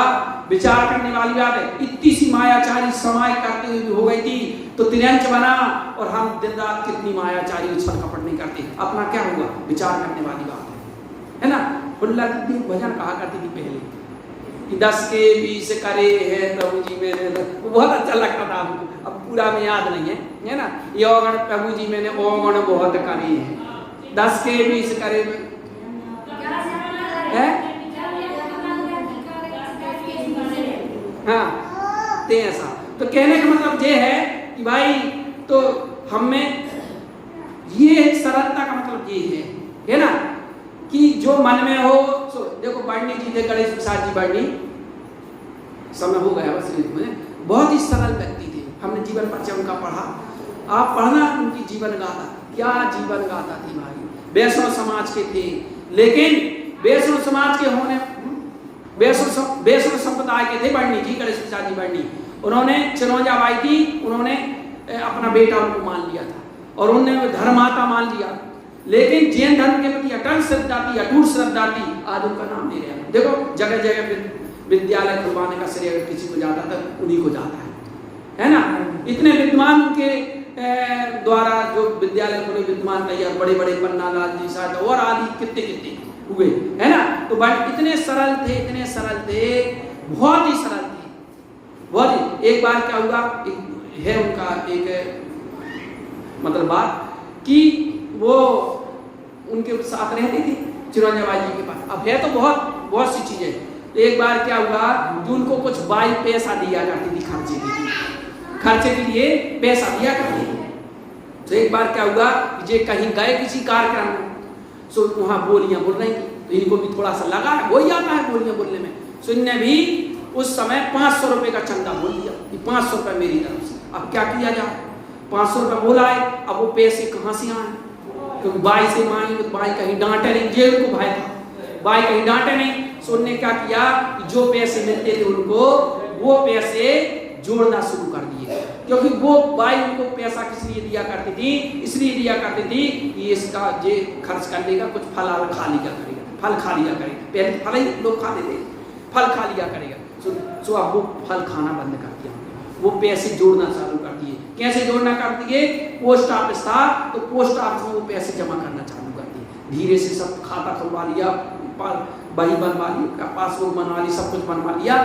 विचार करने वाली बात है, इतनी सी मायाचारी समय करते हुए भी हो गई थी तो त्रियंच बना, और हम दिन रात कितनी मायाचारी उछल कपट नहीं करते, अपना क्या हुआ? विचार करने वाली बात है ना। फुल्ला दीदी भजन कहा करती थी पहले कि 10 के 20 करे है प्रभु जी मेरे, वो बहुत अच्छा लगता था हमको, अब पूरा में याद नहीं है ना। ये ओगण प्रभु जी मैंने ओगण बहुत करे है, 10 के 20 करे है, हाँ ते ऐसा। तो कहने का मतलब ये है कि भाई तो हम में ये सरलता का मतलब ये है ना, कि जो मन में हो। सो देखो बर्णी जी थे, गणेश प्रसाद जी बर्णी, समय हो गया बस में, बहुत ही सरल व्यक्ति थे। हमने जीवन परिचय उनका पढ़ा, आप पढ़ना उनकी जीवन गाथा, क्या जीवन गाथा थी भाई। वैष्णव समाज के थे, लेकिन वैष्णव समाज के होने वैष्णव संप्रदाय के थे बर्णी जी, गणेश प्रसाद जी बर्णी। उन्होंने चिरौंजा बाई थी, उन्होंने अपना बेटा उनको मान लिया था और उन्होंने धर्माता मान लिया, लेकिन जैन धर्म के प्रति अटल श्रद्धा थी, अटूट श्रद्धा थी। आज उनका नाम नहीं रहा। देखो जगह जगह पे विद्यालय खुलवाने का श्रेय अगर किसी को जाता था उन्हीं को जाता है ना। इतने विद्वान उनके द्वारा जो विद्यालय खुले, विद्वान तैयार, बड़े बड़े पन्ना लाल जी साहब और आदि कितने कितने हुए, है ना। तो बट इतने सरल थे, बहुत ही सरल थे, बहुत ही। एक बार क्या हुआ, है उनका एक मतलब बात कि वो उनके साथ रहती थी चिरंजीवी जी के पास। अब है तो बहुत सी चीजें। तो एक बार क्या हुआ कि उनको कुछ बाई पैसा दिया करती थी खर्चे के लिए पैसा दिया करती थी। तो एक बार क्या हुआ कि जे कहीं गए किसी कार्यक्रम में, सो वहाँ बोलियां बोल रही थी, तो इनको भी थोड़ा सा लगा है, वही आता है बोलियां बोलने में। सो इनने भी उस समय 500 रुपए का चंदा बोल दिया कि 500 रुपए मेरी तरफ से। अब क्या किया जाए, 500 रुपए बोला है, अब वो पैसे कहाँ से आए, क्योंकि बाई से मांगी तो बाई कहीं डांटे नहीं, जेल को भाई था, बाई कहीं डांटे नहीं। सो उन्होंने क्या किया कि जो पैसे मिलते थे उनको, वो पैसे जोड़ना शुरू कर दिए, क्योंकि वो बाई उनको पैसा किस लिए दिया करती थी, इसलिए दिया करती थी कि इसका जे खर्च करने का कुछ फल खा लिया करेगा, फल खा लिया करेगा। पहले फल ही लोग खाते थे, फल खा लिया करेगा। सो अब वो फल खाना बंद कर दिया, वो पैसे जोड़ना चालू कर दिए। कैसे जोड़ना कर दिए, पोस्ट ऑफिस था तो पोस्ट ऑफिस में वो पैसे जमा करना चालू कर दिए। धीरे से सब खाता खुलवा लिया, बही बनवा ली, पासबुक बनवा ली, सब कुछ बनवा लिया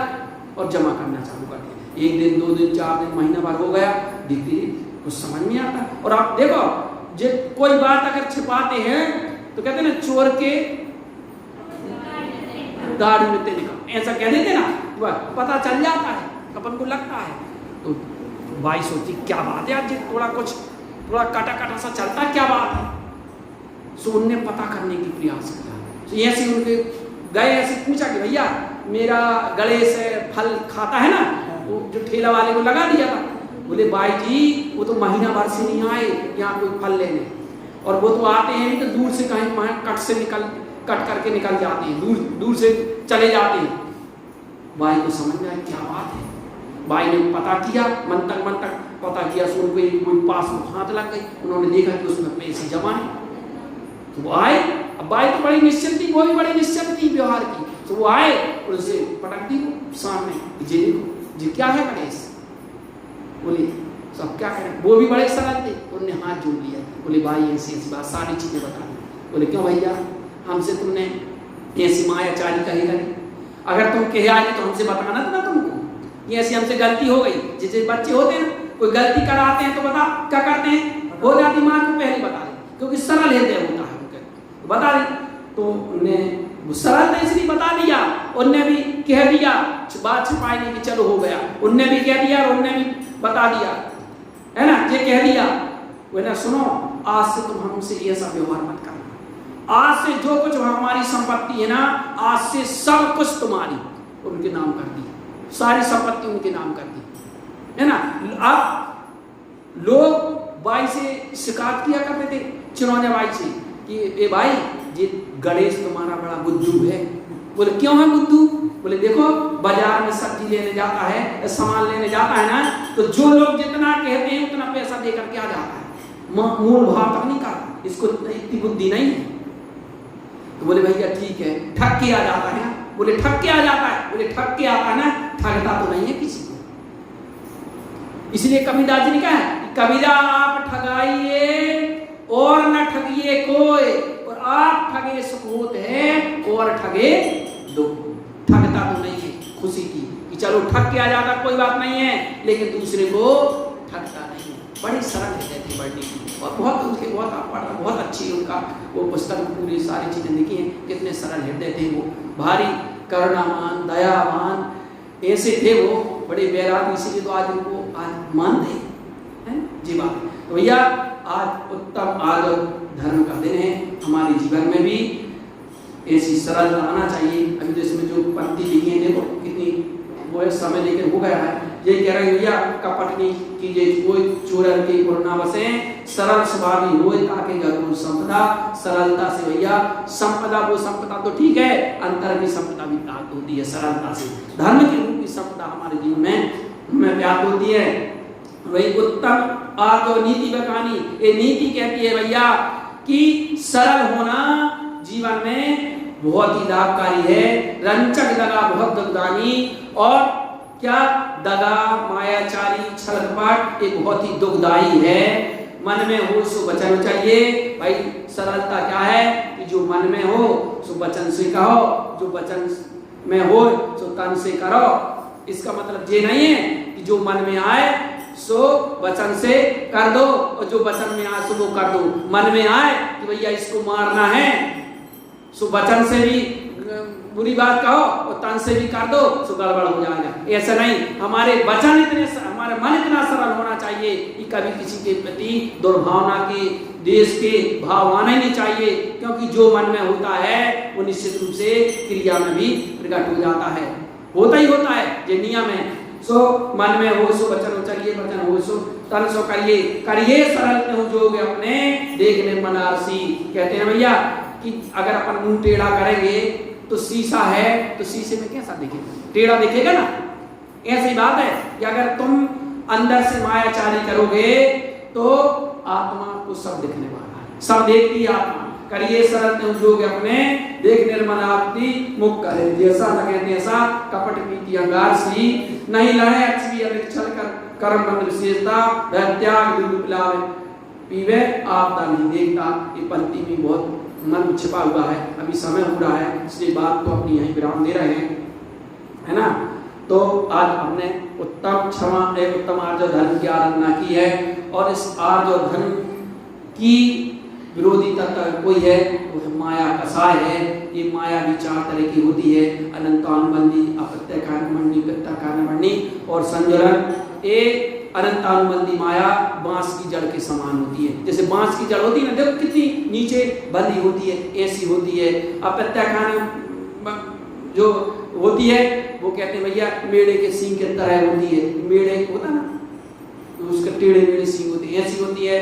और जमा करना चालू कर दिया। 1 दिन 2 दिन 4 दिन महीना भर हो गया, देखते कुछ समझ में आता। और आप देखो जो कोई बात अगर छिपाते हैं तो कहते हैं ना, चोर के दाढ़ी में तेल निकल, ऐसा कह देते ना, पता चल जाता है, अपन को लगता है। तो भाई सोची क्या बात है, आज थोड़ा काटा सा चलता है, क्या बात है। सो उनने पता करने की प्रयास किया। तो ऐसे उनके गए, ऐसे पूछा कि भैया मेरा गले से फल खाता है ना, वो जो ठेला वाले को लगा दिया था। बोले भाई जी वो तो महीना भर से नहीं आए यहाँ कोई फल लेने, और वो तो आते हैं नहीं तो दूर से कहीं कट करके निकल जाते हैं, दूर से चले जाते हैं। भाई को समझ में आया क्या बात है। भाई ने पता किया, मन तक पता किया, सो उनको कोई पास में हाथ लग गई। उन्होंने देखा कि उसमें पैसे जमा है, तो वो आए। अब भाई तो बड़ी निश्चित थी, वो भी बड़ी निश्चित थी व्यवहार की। तो वो आए और उसे पटक दी सामने, जी देखो जी क्या है गणेश। बोले सब क्या करें, वो भी बड़े सरल थे, उन्होंने हाथ जोड़ लिया। बोले भाई ऐसी बात, सारी चीजें बता दी। बोले क्यों भैया, हमसे तुमने ऐसी मायाचारी कही करी, अगर तुम कहे आए तो हमसे बताना था ना तुमको, ये ऐसी हमसे गलती हो गई। जैसे बच्चे होते हैं कोई गलती कराते हैं तो बता क्या करते हैं, हो जाती माँ को पहले बता दे, क्योंकि सरल हृदय होता है तो बता दे। तो उन्हें सरल ने इसलिए बता दिया, उनने भी कह दिया, बात छिपाई नहीं कि चलो हो गया। उनने भी कह दिया और उनने भी बता दिया, है ना, ये कह दिया। वो ना सुनो, आज से तुम हमसे ऐसा व्यवहार मत करना, आज से जो कुछ हमारी संपत्ति है ना, आज से सब कुछ तुम्हारी उनके नाम कर दी, सारी संपत्ति उनके नाम कर दी, है ना। अब लोग बाई से शिकायत किया करते थे, चिरौंजा बाई से, कि ए भाई ये गणेश तुम्हारा बड़ा बुद्धू है। बोले क्यों है बुद्धू। बोले देखो बाजार में सब्जी लेने जाता है, सामान लेने जाता है ना, तो जो लोग जितना कहते हैं उतना पैसा देकर के आ जाता है, मूल भाव तक नहीं करता, इसको इतनी बुद्धि नहीं है। तो बोले भैया ठीक है, ठग के आ जाता है। बोले ठग के आ जाता है। बोले ठग के आता है ना, ठगता तो नहीं है किसी को। इसलिए कबीरदास जी ने कहा है, कबीरा आप ठगाइए और न ठगिए कोई, और आप ठगे सुख होत है और ठगे दुख। ठगता तो नहीं है खुशी की कि चलो ठग के आ जाता कोई बात नहीं है, लेकिन दूसरे को ठगता नहीं है। बड़ी सरल हृदय थी बढ़ने की, और बहुत उनके बहुत अच्छी उनका वो पुस्तक पूरी सारी चीजें लिखी हैं। कितने सरल हृदय थे वो, भारी करुणावान दयावान ऐसे थे वो, बड़े बैराग, इसीलिए तो आज उनको आज मानते हैं जी बात। तो भैया आज उत्तम आदर धर्म का दिन है, हमारे जीवन में भी ऐसी सरलता आना चाहिए। अभी तो इसमें जो पंक्ति लिखी है देखो कितनी वो है, समय लेकर हो गया है। ये कह रहे हैं भैया कपट नहीं कीजिए, कोई चोरर की पूर्णा बसे, सरल स्वभावी होए ताकि घर को संपदा। सरलता से भैया संपदा, वो संपदा तो ठीक है, अंतर की संपदा भी प्राप्त होती है सरलता से। धर्म के रूप की संपदा हमारे जीवन में प्राप्त होती है। वही उत्तम आदो नीति बकानी, ये नीति कहती है भैया कि सरल होना जीवन में बहुत ही लाभकारी है। रंचक दगा बहुत दुखदानी, और क्या दगा मायाचारी छल कपट एक बहुत ही दुखदाई है। मन में हो सो वचन चाहिए भाई। सरलता क्या है कि जो मन में हो सो वचन से कहो, जो वचन में हो सो तन से करो। इसका मतलब ये नहीं है कि जो मन में आए सो वचन से कर दो, और जो वचन में आए सो वो कर दो। मन में आए कि भैया इसको मारना है सो वचन से भी बुरी बात कहो और तन से भी कर दो सो गड़बड़ हो जाएगा। ऐसा नहीं, हमारे वचन इतने, हमारा मन इतना सरल होना चाहिए कि कभी किसी के प्रति दुर्भावना के, देश के भाव आना ही नहीं चाहिए, क्योंकि जो मन में होता है वो निश्चित रूप से क्रिया में भी प्रकट हो जाता है, होता ही होता है। ये नियम है। सो मन में हो सो वचन उचरिए, वचन हो सो तन सो करिए, करिए सरल त्यों जोग अपने देख निर्मल आरसी। कहते हैं भैया कि अगर अपन मुंह टेढ़ा करेंगे तो शीशा है तो शीशे में कैसा दिखेगा, टेढ़ा दिखेगा ना। ऐसी बात है कि अगर तुम अंदर से मायाचारी करोगे तो आत्मा को सब दिखने वाला है, सब देखती है आत्मा। करिए सरल त्यों जोग अपने देख निर्मल आपकी मुख करे, जैसा लगे तैसा कपट पीती अंगार सी। नहीं लड़े अक्षवी अधिक छल कर कर्म बंद विशेषता, वह त्याग दूध पिलावे पीवे आपदा नहीं देखता। ये पंक्ति में बहुत मन छिपा हुआ है। अभी समय हो रहा है इसलिए बात को अपनी यहीं विराम दे रहे हैं, है ना। तो आज हमने उत्तम क्षमा एक उत्तम आर्य धर्म की आराधना की है, और इस आर्य धर्म की विरोधी तत्व कोई है वो माया कसाय है। ये माया भी चार तरह की होती है, अनंतानुबंधी, अप्रत्यक्षानुबंधी, प्रत्यक्षानुबंधी और संज्वलन। एक अनंतानुबंधी माया बांस की जड़ के समान होती है। जैसे बांस की जड़ होती है ना, देखो कितनी नीचे बंधी होती है, ऐसी होती है। अप्रत्यक्षानु जो होती है वो कहते हैं भैया मेढ़े के सींग के तरह होती है। मेढ़े होता ना तो उसके टेढ़े मेढ़े सींग होती है, ऐसी होती है।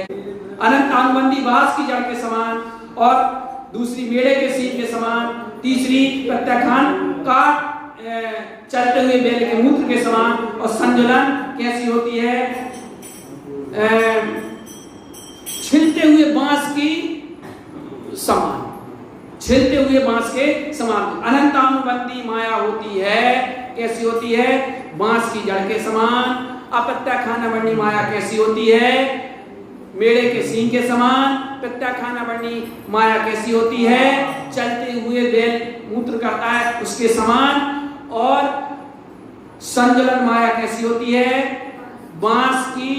अनंतानुबंधी बांस की जड़ के समान, और दूसरी मेढ़े के सींग के समान, तीसरी प्रत्याख्यान का चलते हुए बैल के मूत्र के समान, और संज्वलन कैसी होती है, छिलते हुए बांस की समान, छिलते हुए बांस के समान। अनंतानुबंधी माया होती है, कैसी होती है, बांस की जड़ के समान। अप्रत्याख्यानबंधी माया कैसी होती है, मेढ़े के सींग के समान। प्रत्याख्यानबंधी माया कैसी होती है, चलते हुए बैल मूत्र करता है उसके समान। और संज्वलन माया कैसी होती है, बांस की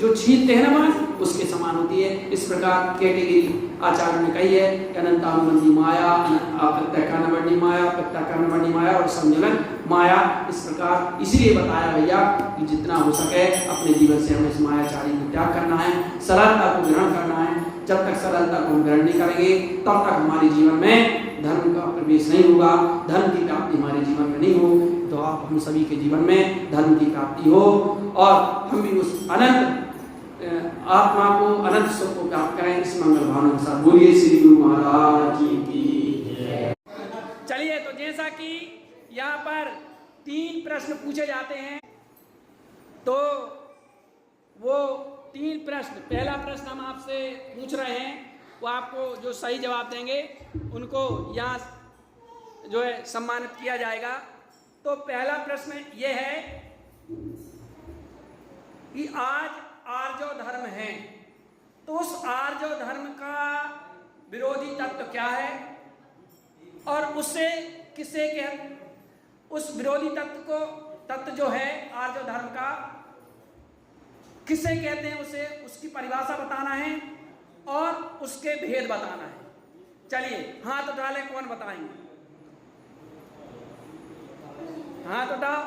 जो छीलते हैं ना बांस उसके समान होती है। इस प्रकार कैटेगरी आचार्य ने कही है कि अनंतानुबंधी माया, अप्रत्याख्यानबंधी माया, प्रत्याख्यानबंधी माया और संज्वलन माया। इस प्रकार इसलिए बताया भैया कि जितना हो सके अपने जीवन से हमें इस मायाचारी को त्याग करना है, सरलता को ग्रहण करना है। जब तक सरलता को हम ग्रहण नहीं करेंगे तब तक हमारे जीवन में धर्म का प्रवेश नहीं होगा, धर्म की प्राप्ति हमारे जीवन में नहीं हो। तो आप हम सभी के जीवन में धर्म की प्राप्ति हो, और हम भी उस अनंत आत्मा को, अनंत सुख को प्राप्त करें। इस मंगल भावना के साथ बोलिए श्री गुरु महाराज जी की। चलिए, तो जैसा कि यहाँ पर 3 प्रश्न पूछे जाते हैं, तो वो 3 प्रश्न, पहला प्रश्न हम आपसे पूछ रहे हैं, वो आपको जो सही जवाब देंगे उनको यहाँ जो है सम्मानित किया जाएगा। तो पहला प्रश्न ये है कि आज आर्यो धर्म है, तो उस आर्यो धर्म का विरोधी तत्व क्या है, और उससे किसे कह, उस विरोधी तत्व जो है आर्यो धर्म का किसे कहते हैं, उसे उसकी परिभाषा बताना है और उसके भेद बताना है। चलिए हाथ उठा ले, कौन बताएंगे, हाथ उठाओ।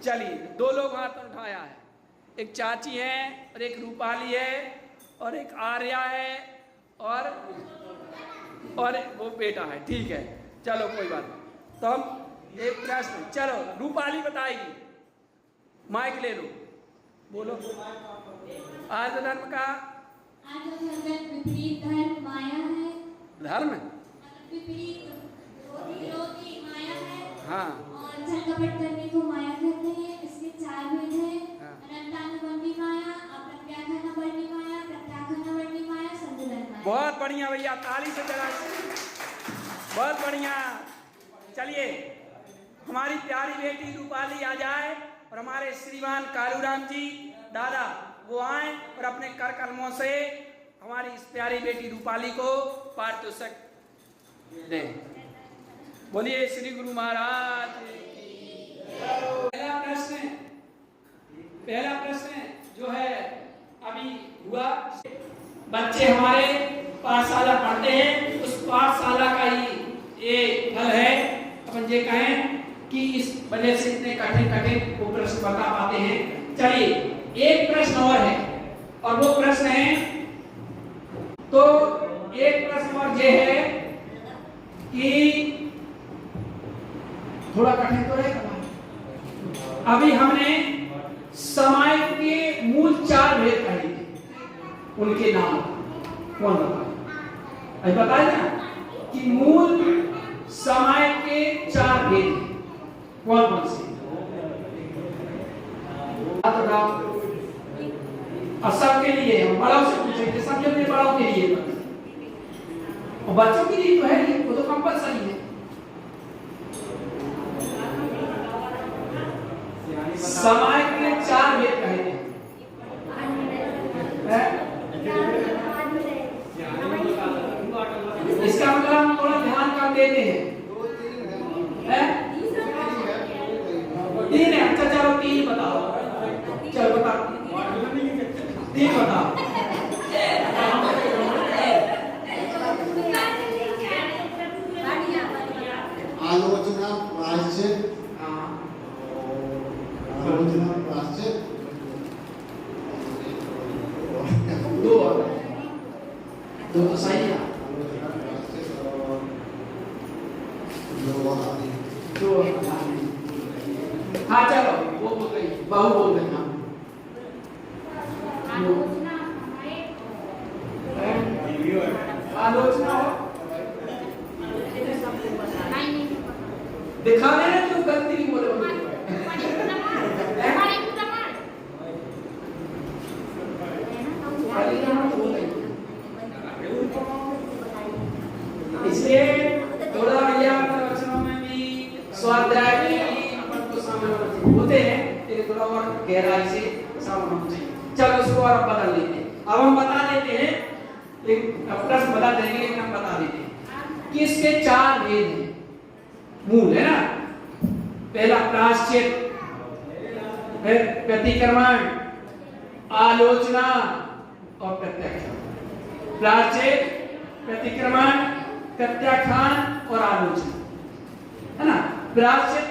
चलिए 2 लोग हाथ उठाया है, एक चाची है और एक रूपाली है और एक आर्या है और वो बेटा है। ठीक है, चलो कोई बात नहीं। तो हम एक प्रश्न, चलो रूपाली बताएगी, माइक ले लो, बोलो। आर्य धर्म का विपरीत धर्म माया है। धर्म विपरीत विरोधी माया है। हाँ, और छल कपट करने को माया कहते हैं। इसके 4 भेद हैं। हाँ। अनंतानुबंधी माया, अप्रत्याख्यानबंधी माया, प्रत्याख्यानबंधी बढ़िया भैया, ताली से जरा, बहुत बढ़िया। चलिए हमारी प्यारी बेटी रूपाली आ जाए और हमारे श्रीमान कालूराम जी दादा वो आए और अपने कर कलमों से हमारी इस प्यारी बेटी रूपाली को पारितोषिक दें। बोलिए श्री गुरु महाराज की। पहला प्रश्न जो है अभी हुआ, बच्चे हमारे पाठशाला पढ़ते हैं, उस पाठशाला का ही एक फल है। अपन ये कहें कि इस वजह से इतने कठिन कठिन वो प्रश्न बता पाते हैं। चलिए एक प्रश्न और है, और वो प्रश्न है, तो एक प्रश्न और ये है कि थोड़ा कठिन तो है। अभी हमने समय के मूल 4 भेद कहे थे, उनके नाम कौन बताए? अभी बताया ना कि मूल समय के 4 भेद कौन कौन से? और सबके लिए बड़ों से पूछेंगे, सब जब बड़ों के लिए, और बच्चों के लिए तो है ही, वो तो कंपलसरी है। समय के 4 भेद कहे थे। इसका मतलब हम थोड़ा ध्यान कम देते हैं। 3 है, अच्छा चलो 3 बताओ, चलो बताओ 3 बताओ। आलोचना, प्रायश्चित, आलोचना, प्रायश्चित, 2 तो सही है। हाँ चलो वो बोल गई, बहु बोल गई। आलोचना हो दिखा देना, क्यों गलती नहीं बोले इसलिए थोड़ा भैया वचनों में भी स्वाध्याय में अपन को सामने होते हैं, लेकिन थोड़ा और गहराई से सामने चाहिए। चलो उसको और बदल लेते हैं। अब हम बता देते हैं, लेकिन प्रश्न बता देंगे, लेकिन हम बता देते हैं कि इसके 4 भेद हैं, मूल है ना। पहला प्रायश्चित, फिर प्रतिक्रमण, आलोचना और प्रत्याख्यान। प्रायश्चित, प्रतिक्रमण, प्रत्याख्यान और आलोचना, है ना। प्रायश्चित,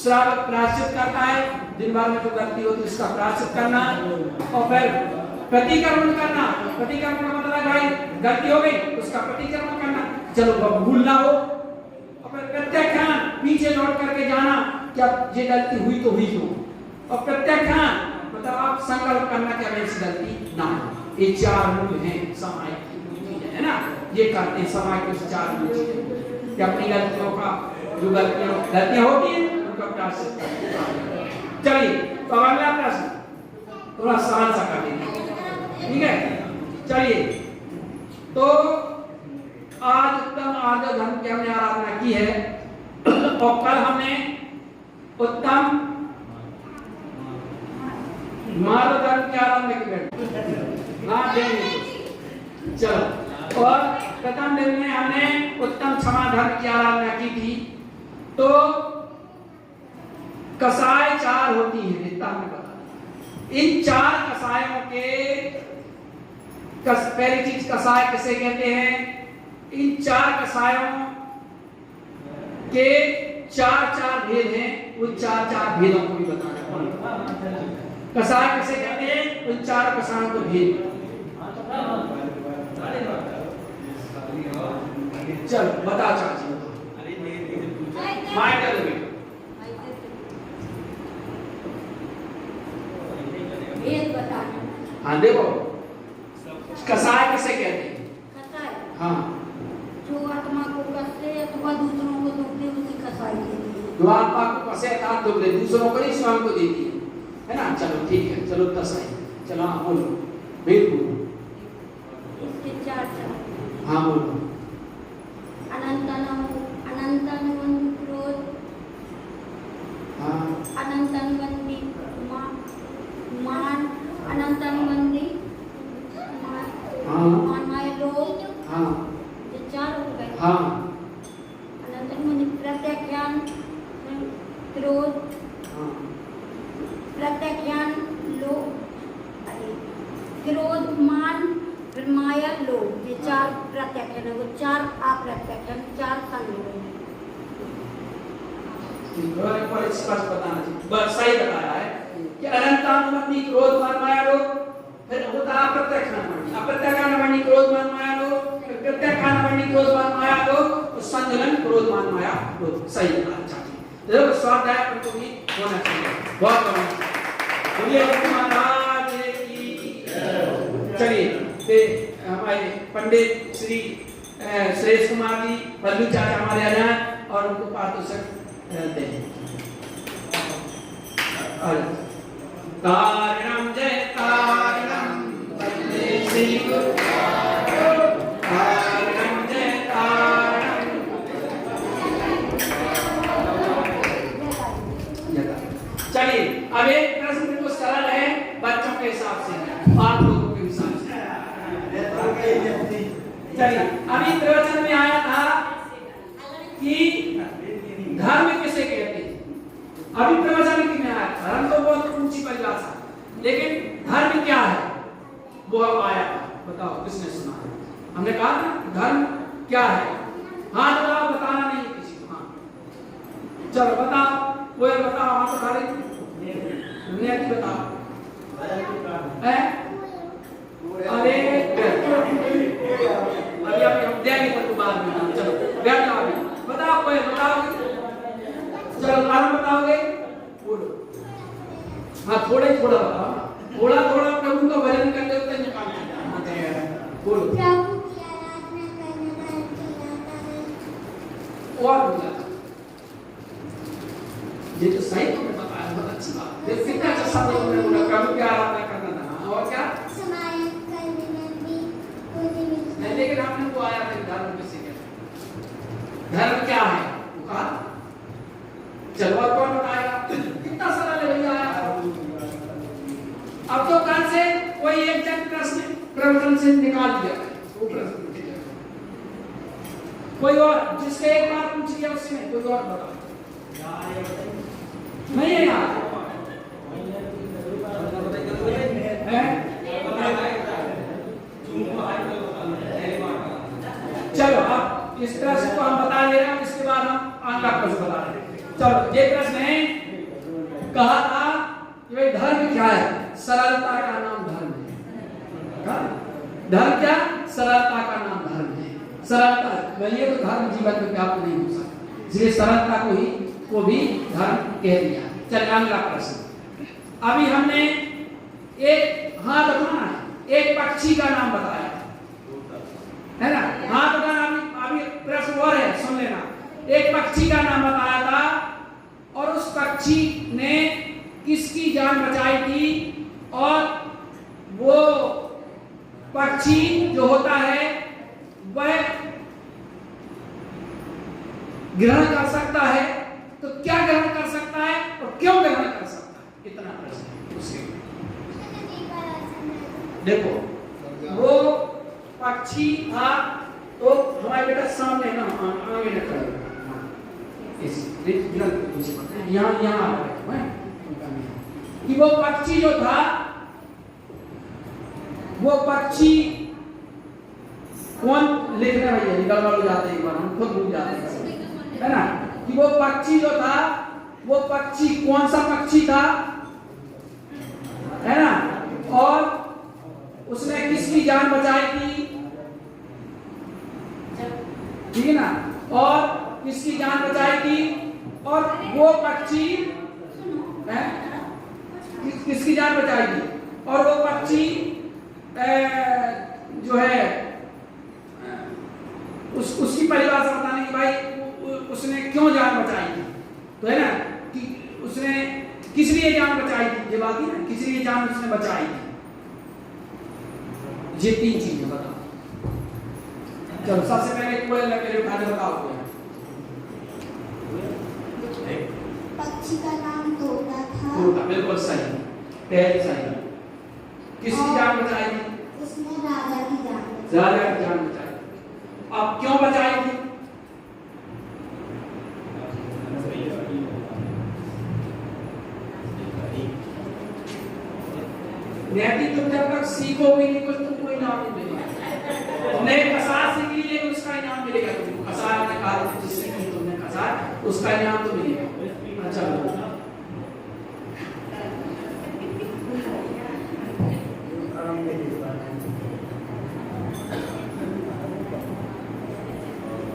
श्रावक प्रायश्चित करता है, दिन भर में जो गलती होती है उसका प्रायश्चित करना, और फिर प्रतिक्रमण करना। प्रतिक्रमण का मतलब भाई गलती हो गई उसका प्रतिक्रमण करना, चलो भूल ना हो। और फिर प्रत्याख्यान, पीछे लौट करके जाना कि अब ये गलती हुई तो हुई क्यों। और प्रत्याख्यान मतलब आप संकल्प करना कि अब ऐसी गलती ना हो। ये 4 मूल हैं समय की, है ना। ये करते हैं समय के 4 मूल चीजें कि अपनी गलतियों का, जो गलतियां होती हैं उनका प्रायश्चित करना। चलिए तो अगला प्रश्न थोड़ा आसान सा कर देंगे, ठीक है। चलिए तो आज उत्तम आर्य धर्म की हमने आराधना की है, और कल हमने उत्तम मार्ग धर्म की आराधना की। हाँ देंगे, चलो। और प्रथम दिन में हमने उत्तम क्षमा धर्म की आराधना की थी। तो कसाय 4 होती है, इतना हमने बता। इन 4 कसायों के पहली चीज कसाय किसे कहते हैं? इन 4 कसायों के 4 भेद हैं, उन 4 भेदों को भी बताना। कसाय किसे कहते हैं? उन 4 कसायों को भेद। चलो बता चाची, माइक दे दो। भेद बताना। हाँ देखो, कसाय किसे कहते हैं? कसाय, हाँ, जो आत्मा को कसे अथवा दूसरों को दुख दे उसे कसाई कहते हैं। जो आत्मा को कसे अर्थात दुख दे, दूसरों को नहीं स्वयं को देती है ना। चलो ठीक है, चलो कसाई, चलो हाँ बोलो, भेद बोलो। इसके 4 हाँ बोलो। अनंतानुबंध क्रोध, हाँ अनंतानुबंधी मान, अनंतानुबंधी हाँ मान माया लोभ, हाँ ये चार हो गए। हाँ अनंतानुबंधी प्रत्याख्यान क्रोध, हाँ प्रत्याख्यान लोभ, क्रोध मान फिर माया लोभ, ये चार प्रत्याख्यान है, वो चार अप्रत्याख्यान, चार संग हो गए। पर स्पष्ट बताना चाहिए, बस सही बताया है कि अनंतानुबंधी क्रोध मान माया लोभ, फिर होता अप्रत्याख्यान क्रोध मान माया लोभ, फिर प्रत्याख्यान क्रोध मान माया लोभ, और संगलन क्रोध मान माया लोभ। सही बताना चाहिए, देखो स्वाध्याय पर तो भी होना चाहिए। बहुत बढ़िया, बोलिए महाराज की। चलिए फिर हमारे पंडित श्री श्रेष्ठ कुमार जी बल्लू चाचा हमारे आ जाए और उनको पारितोषिक रहते हैं। तारणम जय तारणम वंदे श्री गुरु तारणम जय तारणम। चलिए अब एक प्रश्न बिल्कुल सरल है, बच्चों के हिसाब से, आप लोगों के हिसाब से। चलिए अभी प्रवचन में आया था कि धर्म किसे कहते हैं। अभी प्रवचन में आया धर्म तो बहुत ऊंची परिभाषा, लेकिन धर्म क्या है वो अब आया। बताओ किसने सुना? हमने कहा ना धर्म क्या है। हाँ बताओ, बताना नहीं किसी को। हाँ चलो बताओ, कोई बताओ। हाँ तो खाली दुनिया की बताओ। अरे अभी हम देंगे पर तो बाद में। चलो बैठ जाओ, अभी बताओ, कोई बताओगे? चलो कारण बताओगे, बोलो। हाँ थोड़ा ही थोड़ा बताओ, थोड़ा थोड़ा प्रभु का भजन करते हुए निकाल बोलो। प्रभु की आराधना करने का खिलाता है। और बोला ये तो सही तुमने बताया, बहुत अच्छी बात। ये कितना अच्छा शब्द तुमने बोला, प्रभु की आराधना करना था। और क्या समायन करने में भी पूरी मिलती नहीं, लेकिन हमने वो आया था धर्म किसे कहते हैं, धर्म क्या है वो कहा। चलो और कौन बताएगा? कितना सरल है भैया। अब तो कल से कोई एक जन प्रश्न प्रवचन से निकाल दिया वो प्रश्न पूछ लिया। कोई और जिसके एक बार पूछ लिया उसमें कोई और बताओ। नहीं है यार चलो अब इस प्रश्न को हम बता ले रहे हैं, इसके बाद हम अगला प्रश्न बता रहे हैं। चलो ये प्रश्न है, कहा था कि भाई धर्म क्या है? सरलता का नाम धर्म है। धर्म क्या? सरलता का नाम धर्म है। सरलता ये तो धर्म जीवन में व्याप्त नहीं हो सकता, इसलिए सरलता को भी धर्म कह दिया। चल अगला प्रश्न। अभी हमने एक हाथ उठाना है, एक पक्षी का नाम बताया है ना। हाथ उठाना अभी प्रश्न और है, सुन लेना। एक पक्षी का नाम बताया था और उस पक्षी ने किसकी जान बचाई थी, और वो पक्षी जो होता है वह ग्रहण कर सकता है, तो क्या ग्रहण कर सकता है और क्यों ग्रहण कर सकता है? इतना प्रश्न उसके। देखो वो पक्षी था, तो हमारे बेटा सामने ना आगे न करो, यहाँ कि वो पक्षी जो था, वो पक्षी कौन लिखने भैया गड़बड़ हो जाते हैं, एक बार हम खुद भूल जाते हैं, है ना। कि वो पक्षी जो था, वो पक्षी कौन सा पक्षी था, है ना, और उसने किसकी जान बचाई थी, ठीक है ना, और किसकी जान बचाई थी, और वो पक्षी किसकी जान बचाई थी, और वो पक्षी जो है उसकी परिभाषा बताने की, भाई उसने क्यों जान बचाई थी, तो है ना, कि उसने किस लिए जान बचाई थी, ये बात है ना, किस लिए जान उसने बचाई थी। ये तीन चीजें बताओ। चलो सबसे पहले कोयल मेरे उठा के बताओ क्या पक्षी का नाम तोता था। तोता, बिल्कुल सही, पहली सही। किसकी जान बचाई थी? उसने राजा की जान बचाई। राजा की जान बचाई। अब क्यों बचाई थी? नैतिक तुम जब तक सीखोगे नहीं कुछ तुमको इनाम नहीं मिलेगा। तुमने कसार सीख ली लेकिन उसका इनाम मिलेगा तुमको। कसार ने कहा जिससे की तुमने कसार, उसका इनाम तो मिलेगा। अच्छा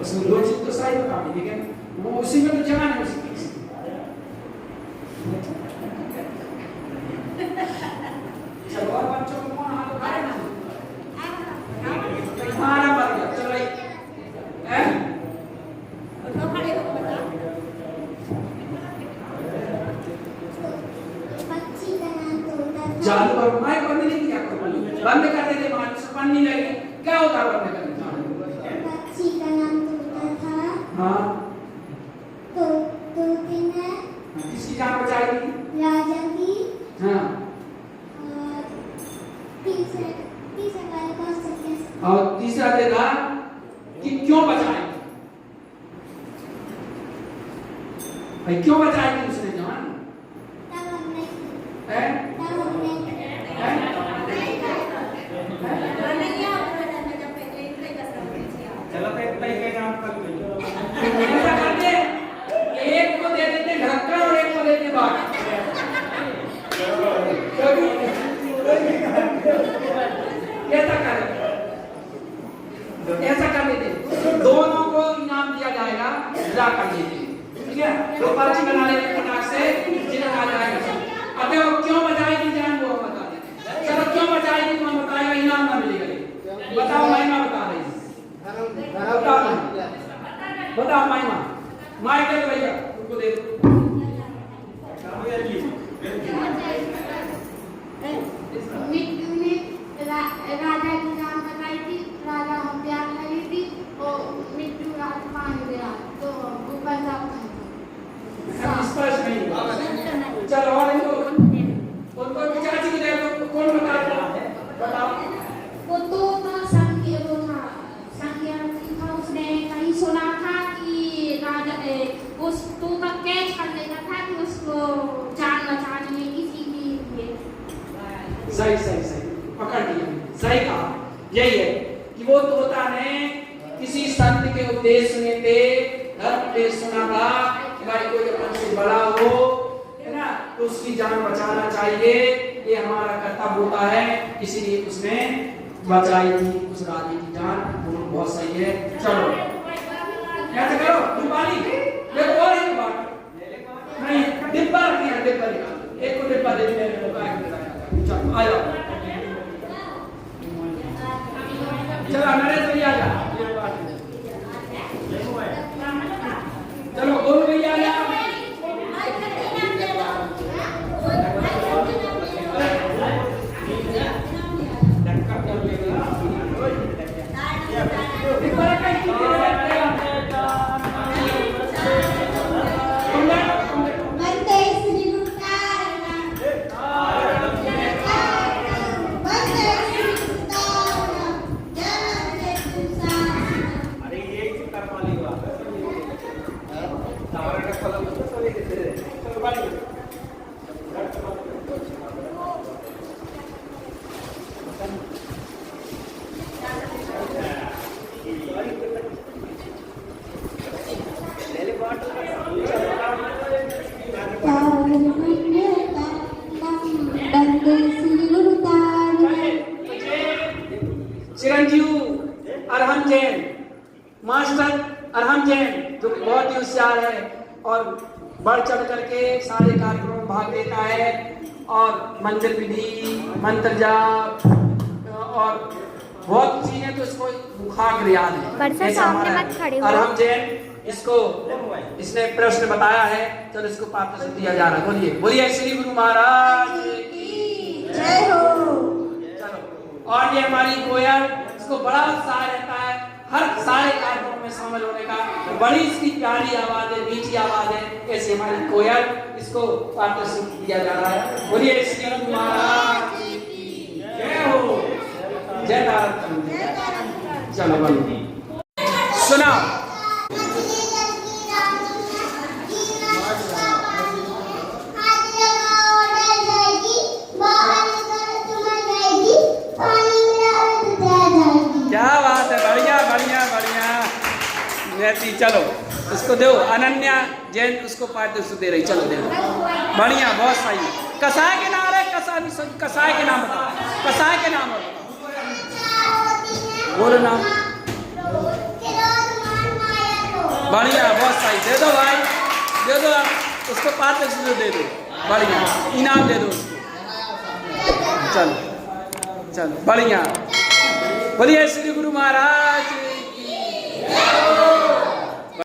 उसमें दो चीज तो सही बता दी लेकिन वो उसी में तो जमा नहीं हो सकती। चलो और बच्चों को कौन हाथ उठाए ना हमारा मर गया। चलो हैं पक्षी का नाम तोता था। चालू और माइक बंद नहीं किया करो, बंद कर देते माइक से पानी नहीं लगे। क्या होता है बंद करने से? पक्षी का नाम तोता था। हाँ तो तोते ने किसकी जान बचाई थी? राजा की। हाँ और तीसरा वाले को सत्य। और तीसरा देखा कि क्यों बचाई थी? भाई क्यों बचाई थी उसने जान? तब हमने हैं? चलो तो इतना ही काम कर लो। ऐसा करते एक को दे देते ढक्कन और एक को देते बाट। ऐसा कर देते दोनों को इनाम दिया जाएगा, ड्रा कर देते। ठीक है, तो पर्ची बना लेते फटाक से, जिन्हें आ जाएगा। अब वो क्यों बचाई थी जान वो बता देते। चलो क्यों बचाई थी तुम बताएगा, इनाम ना मिलेगा। बताओ महिमा बता रही है। बताओ महिमा। माइक दे दो भैया, उनको दे दो। मिट्टू ने राजा की जान बचाई थी। राजा हत्या करी थी और मिट्टू आसमान गया तो ऊपर जाता है। स्पष्ट नहीं हुआ। चलो और इनको उनको चाची को दे दो। कौन बताता है? बताओ। वो तो संख्या वो था, संख्या था। उसने कहीं सुना था कि राजा उस तोता कैच कर लेता था कि उसको जान बचाने में किसी की सही सही सही पकड़ लिया, सही कहा। यही है कि वो तोता ने किसी संत के उपदेश सुने थे, धर्म उपदेश सुना था कि भाई कोई अपन से बड़ा हो, है ना, तो उसकी जान बचाना चाहिए, ये हमारा कर्तव्य होता है। इसीलिए उसने बचाई थी उस रानी की जान। बहुत सही है। चलो ऐसे करो, रूपाली देखो और एक बात नहीं, डिब्बा रखिए, डिब्बा निकालो, एक को डिब्बा दे दे। चलो आ जाओ, चलो नरेश भैया आ जा। चलो गोलू भैया आ जा। चिरंजीव अरहम जैन, मास्टर अरहम जैन, जो बहुत ही होशियार है और बढ़ चढ़ करके सारे कार्यक्रमों में भाग लेता है और मंदिर विधि, मंत्र जाप और बहुत चीजें तो इसको मुखाग्र याद है। अरहम जैन इसको इसने प्रश्न बताया है। चलो इसको पात्र से दिया जा रहा है। बोलिए बोलिए श्री गुरु महाराज की जय हो। चलो और ये हमारी कोयल, इसको बड़ा उत्साह रहता है हर सारे कार्यक्रमों में शामिल होने का। बड़ी इसकी प्यारी आवाज है, मीठी आवाज है, ऐसी हमारी कोयल, इसको पार्टिसिपेट किया जा रहा है। बोलिए श्री गुरु महाराज की जय हो, जय तारक। चलो बोलो, सुनाओ। क्या बात है, बढ़िया बढ़िया बढ़िया। नेती चलो उसको दो, अनन्या जैन उसको पार्टिसिपेट दे रही, चलो दे दो। बढ़िया, बहुत सही। कसाय के नाम है, कसाय के नाम बताओ, कसाय के नाम बताओ, बोलो नाम। बढ़िया, बहुत सही, दे दो भाई, दे दो उसको पार्टिसिपेट दे दो। बढ़िया, इनाम दे दो उसको। चलो चलो, बढ़िया। बोलिए श्री गुरु महाराज की।